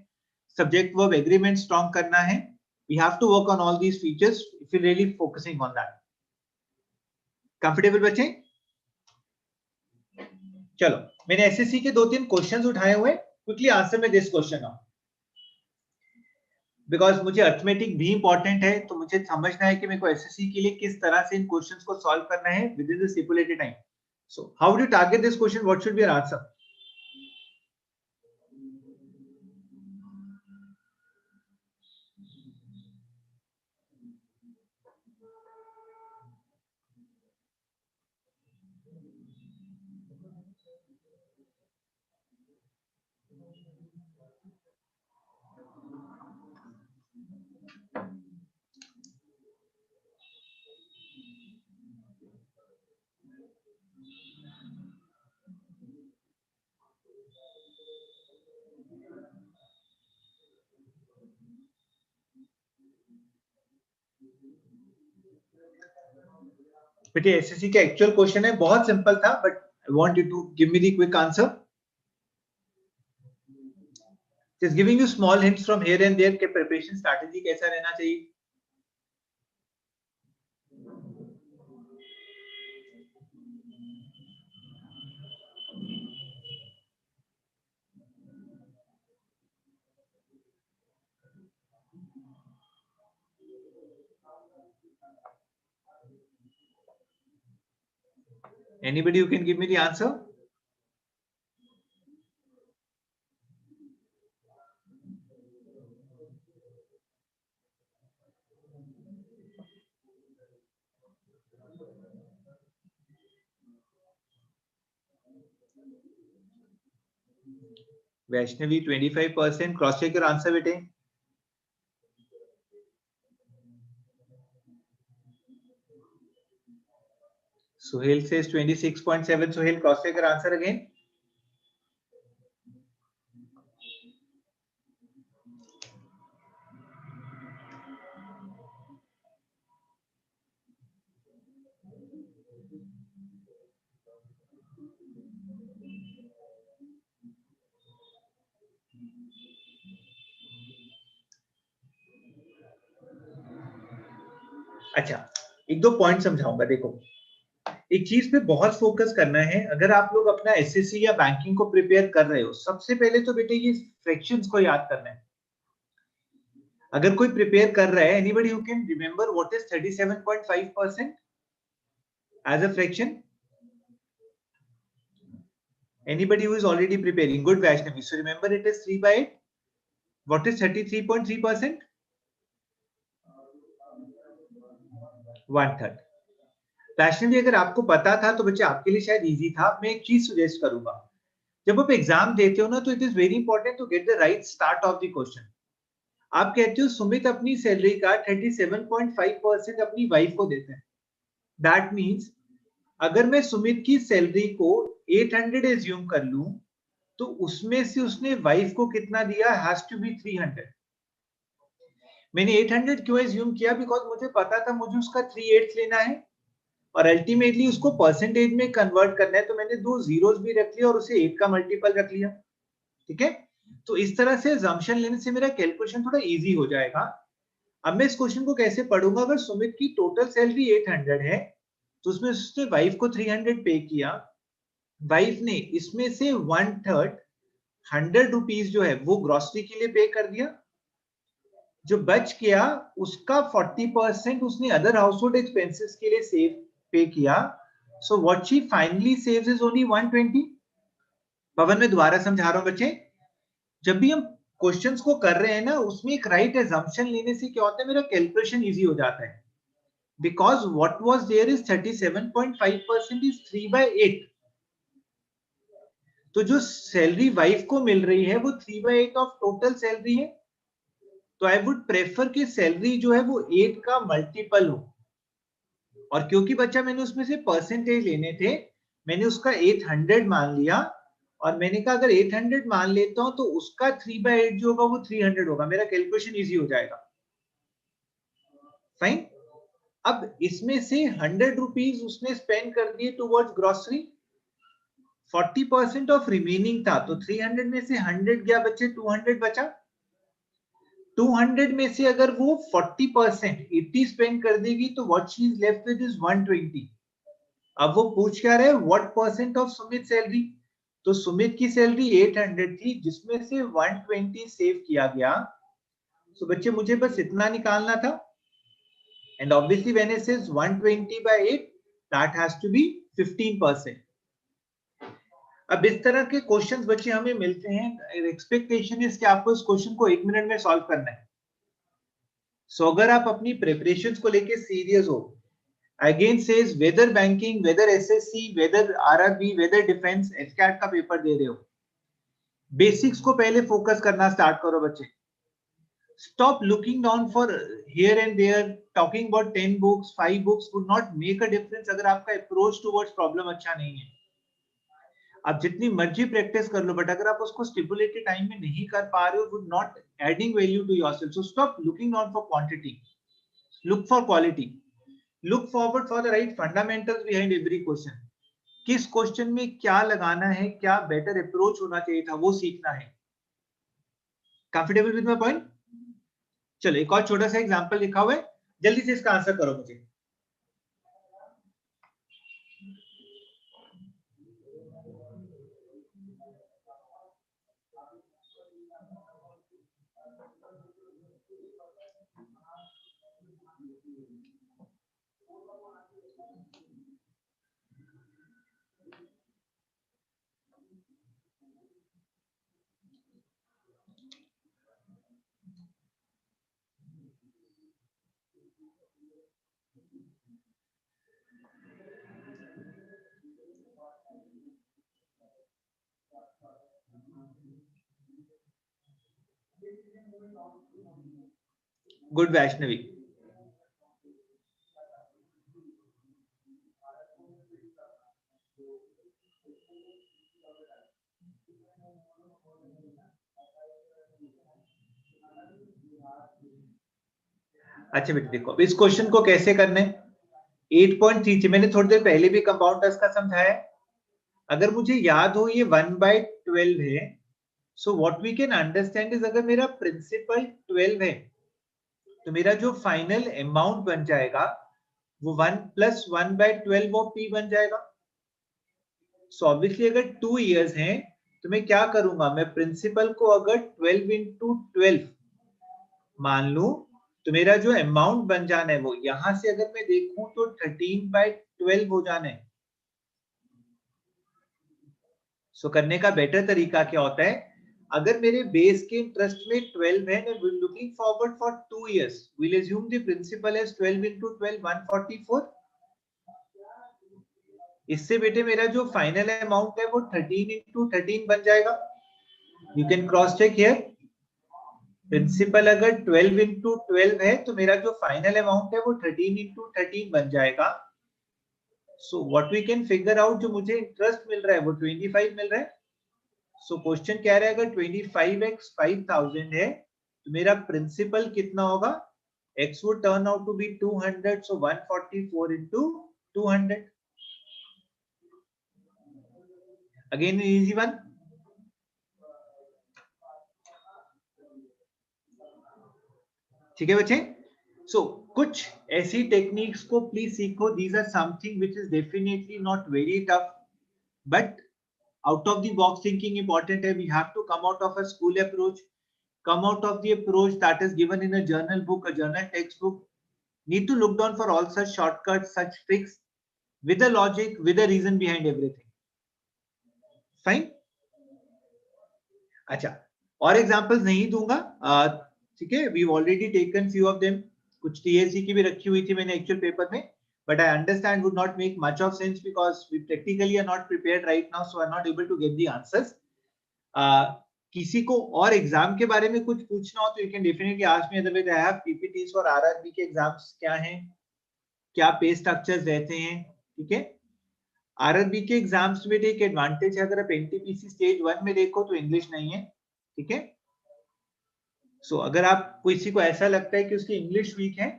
सब्जेक्ट वर्ब एग्रीमेंट स्ट्रॉन्ग करना है. We have to work on all these features if you really focusing on that. Comfortable बच्चे? चलो मैंने एसएससी के 2-3 क्वेश्चंस उठाए हुए, क्विकली आंसर में दिस क्वेश्चन नाउ. बिकॉज मुझे अर्थमेटिक भी इंपॉर्टेंट है, तो मुझे समझना है कि मेरे को एसएससी के लिए किस तरह से इन क्वेश्चंस को सॉल्व करना है with in the stipulated time. So how do you target this question? What should be your answer? बेटे एसएससी का एक्चुअल क्वेश्चन है, बहुत सिंपल था, but I want you to give me the quick answer. Just giving you small hints from here and there के preparation strategy कैसा रहना चाहिए. Anybody who can give me the answer? Vaishnavi 25%. Cross check your answer बेटे. Suhail says 26.7. Suhail, cross check your answer again. अच्छा, एक दो point समझाऊंगा. देखो, एक चीज पे बहुत फोकस करना है. अगर आप लोग अपना एसएससी या बैंकिंग को प्रिपेयर कर रहे हो, सबसे पहले तो बेटे ये फ्रैक्शंस को याद करना है. अगर कोई प्रिपेयर कर रहा है, anybody who can remember what is 37.5% as a fraction? Anybody who is already preparing? Good, Vaishnavi. So remember, it is 3/8. What is 33.3%? 1/3. Vaishnavi, अगर आपको पता था तो बच्चे आपके लिए शायद इजी था. मैं एक चीज सजेस्ट करूंगा, जब आप एग्जाम देते हो ना, तो it is very important to get the right start of the question. आप कहते हो सुमित अपनी सैलरी का 37.5% अपनी वाइफ को देते हैं. दैट मीन्स अगर मैं सुमित की सैलरी को 800 एज्यूम कर लूं, तो उसमें से उसने वाइफ को कितना दिया? Has to be 300. मैंने 800 क्यों एज्यूम किया? बिकॉज मुझे पता था मुझे उसका 3/8 लेना है और अल्टीमेटली उसको परसेंटेज में कन्वर्ट करना है, तो मैंने 2 जीरोस भी रख लिया और उसे 8 का मल्टीपल रख लिया. ठीक है, तो इस तरह से assumption लेने से मेरा कैलकुलेशन थोड़ा इजी हो जाएगा. अब मैं इस क्वेश्चन को कैसे पढ़ूंगा? अगर सुमित की टोटल सैलरी 800 है, तो उसमें उसने वाइफ को 300 पे किया. वाइफ ने इसमें से 1/3 100 रुपीज जो है वो ग्रोसरी के लिए पे कर दिया. जो बच गया उसका 40% उसने अदर हाउसहोल्ड एक्सपेंसेस के लिए सेव पे किया. So what she finally saves is only 120. पवन, मैं दोबारा समझा रहा हूं बच्चे. जब भी हम क्वेश्चंस को कर रहे हैं ना, उसमें एक राइट assumption लेने से क्या होता है, मेरा कैलकुलेशन इजी हो जाता है. Because what was there is 37.5% is 3/8. तो जो सैलरी वाइफ को मिल रही है वो 3/8 ऑफ टोटल सैलरी है. तो आई वुड प्रेफर कि सैलरी जो है वो 8 का मल्टीपल हो. और क्योंकि बच्चा मैंने उसमें से परसेंटेज लेने थे, मैंने उसका 800 मान लिया और मैंने कहा अगर 800 मान लेता हूं तो उसका 3/8 जो होगा वो 300 होगा. मेरा कैलकुलेशन इजी हो जाएगा. फाइन. अब इसमें से 100 रुपीज उसने स्पेंड कर दिए टुवर्ड्स ग्रोसरी. 40% ऑफ रिमेनिंग था, तो 300 में से 100 गया बच्चे, 200 बचा. 200 में से अगर वो 40% 80 स्पेंड कर देगी तो what she is left with is 120. अब वो पूछ क्या रहे, what percent of Sumit salary? तो सुमित की सैलरी 800 थी, जिसमें से 120 सेव किया गया. तो बच्चे मुझे बस इतना निकालना था. And obviously when it says 120/8, that has to be 15%. अब इस तरह के क्वेश्चंस बच्चे हमें मिलते हैं. एक्सपेक्टेशन इज कि आपको इस क्वेश्चन को 1 मिनट में सॉल्व करना है. सो अगर आप अपनी प्रिपरेशंस को लेके सीरियस हो, again says whether banking, whether SSC, whether RRB, whether defence, AFCAT का पेपर दे रहे हो, बेसिक्स को पहले फोकस करना स्टार्ट करो बच्चे. Stop looking down for here and there. Talking about 10 books 5 books would not make a difference अगर आपका अप्रोच टुवर्ड्स प्रॉब्लम अच्छा नहीं है. आप जितनी मर्जी प्रैक्टिस कर लो, बट अगर आप उसको स्टिपुलेटेड टाइम में नहीं कर पा रहे हो, would not adding value to yourself. So stop looking down for quantity, look for quality. Look forward for the right fundamentals behind every question. किस क्वेश्चन में क्या लगाना है, क्या बेटर अप्रोच होना चाहिए था, वो सीखना है. Comfortable with my point? चलो एक और छोटा सा एग्जांपल लिखा हुआ है, जल्दी से इसका आंसर करो मुझे. गुड वैष्णवी. अच्छा बेटा देखो, इस क्वेश्चन को कैसे करना है. 8.33 मैंने थोड़ी देर पहले भी कंपाउंडर्स का समझाया. अगर मुझे याद हो ये 1/12 है. So what we can understand is अगर मेरा प्रिंसिपल 12 है, तो मेरा जो फाइनल अमाउंट बन जाएगा वो 1 + 1/12 ऑफ P बन जाएगा. सो ऑब्वियसली अगर 2 इयर्स हैं तो मैं क्या करूंगा, मैं प्रिंसिपल को अगर 12 × 12 मान लूं तो मेरा जो अमाउंट बन जाना है वो यहां से अगर मैं देखूं तो 13/12 हो जाना है। सो करने का बेटर तरीका क्या होता है, अगर मेरे बेस के इंटरेस्ट में 12 है, मैं looking forward for 2 years, we'll assume the principal as 12 into 12 144। इससे बेटे मेरा जो फाइनल अमाउंट है वो 13 into 13 बन जाएगा। You can cross check here, principal अगर 12 into 12 है तो मेरा जो फाइनल अमाउंट है वो 13 into 13 बन जाएगा। So what we can figure out, जो मुझे इंटरेस्ट मिल रहा है वो 25 मिल रहा है। सो क्वेश्चन कह रहा है अगर 25x 5000 है तो मेरा प्रिंसिपल कितना होगा, x would turn out to be 200, so 144 into 200। Again an easy one। ठीक है बच्चे, सो कुछ ऐसी टेक्निक्स को प्लीज सीखो। These are something which is definitely not very tough, but out of the box thinking important है। We have to come out of a school approach, come out of the approach that is given in a journal book, a journal textbook. Need to look down for all such shortcuts, such tricks, with a logic, with a reason behind everything। Fine। अच्छा, और examples नहीं दूंगा, ठीक है। We already taken few of them, कुछ TSC की भी रखी हुई थी मैंने एक्चुअल पेपर में, but I understand would not make much of sense because we practically are not prepared right now, so I'm not able to get the answers। किसी को और एग्जाम के बारे में कुछ पूछना हो तो you can definitely ask me, otherwise I have PPTs for RRB के एग्जाम्स क्या हैं, क्या पे स्ट्रक्चर्स रहते हैं। ठीक है, आरआरबी के एग्जाम्स में एक एडवांटेज है, अगर आप एनटीपीसी स्टेज 1 में देखो तो इंग्लिश नहीं है। ठीक है, सो अगर आप किसी को ऐसा लगता है कि उसकी इंग्लिश वीक है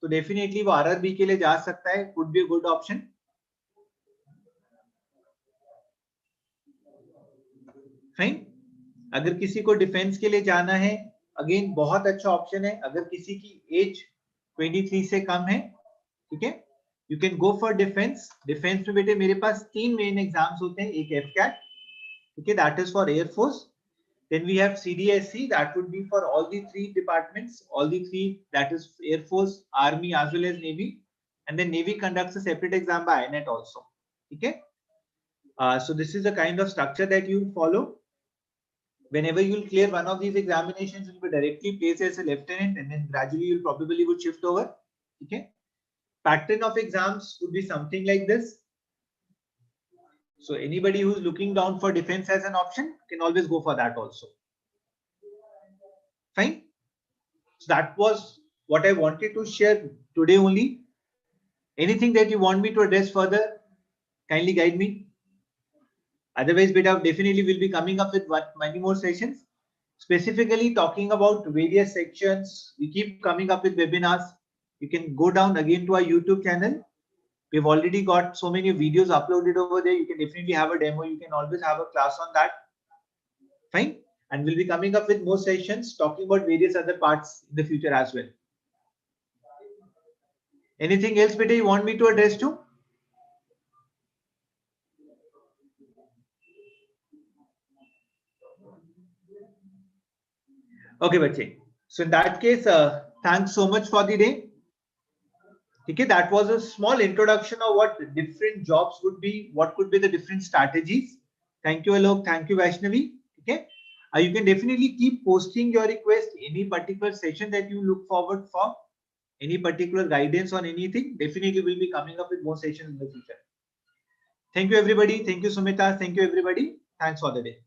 तो डेफिनेटली वो आरआरबी के लिए जा सकता है, could be a good option. Fine, अगर किसी को डिफेंस के लिए जाना है, अगेन बहुत अच्छा ऑप्शन है। अगर किसी की एज 23 से कम है, ठीक है, you can go for defence. Defence में बेटे मेरे पास 3 मेन एग्जाम्स होते हैं, एक एफकैट, ठीक है, that is for air force. Then we have CDSC, that would be for all the 3 departments, all the 3, that is Air Force, Army as well as Navy, and then Navy conducts a separate exam by INET also. Okay, so this is the kind of structure that you follow. Whenever you will clear one of these examinations, you will be directly placed as a lieutenant, and then gradually you will probably would shift over. Okay, pattern of exams would be something like this. So anybody who's looking down for defense as an option can always go for that also. Fine. So that was what I wanted to share today only. Anything that you want me to address further, kindly guide me. Otherwise, beta definitely will be coming up with many more sessions, specifically talking about various sections. We keep coming up with webinars. You can go down again to our YouTube channel. We've already got so many videos uploaded over there. You can definitely have a demo. You can always have a class on that. Fine. And we'll be coming up with more sessions talking about various other parts in the future as well. Anything else, beta, you want me to address to? Okay, bache. So in that case, thanks so much for the day. Okay, that was a small introduction of what different jobs would be, what could be the different strategies. Thank you, Alok. Thank you, Vaishnavi. Okay, you can definitely keep posting your request, any particular session that you look forward for, any particular guidance on anything. Definitely will be coming up with more sessions in the future. Thank you, everybody. Thank you, Sumita. Thank you, everybody. Thanks for the day.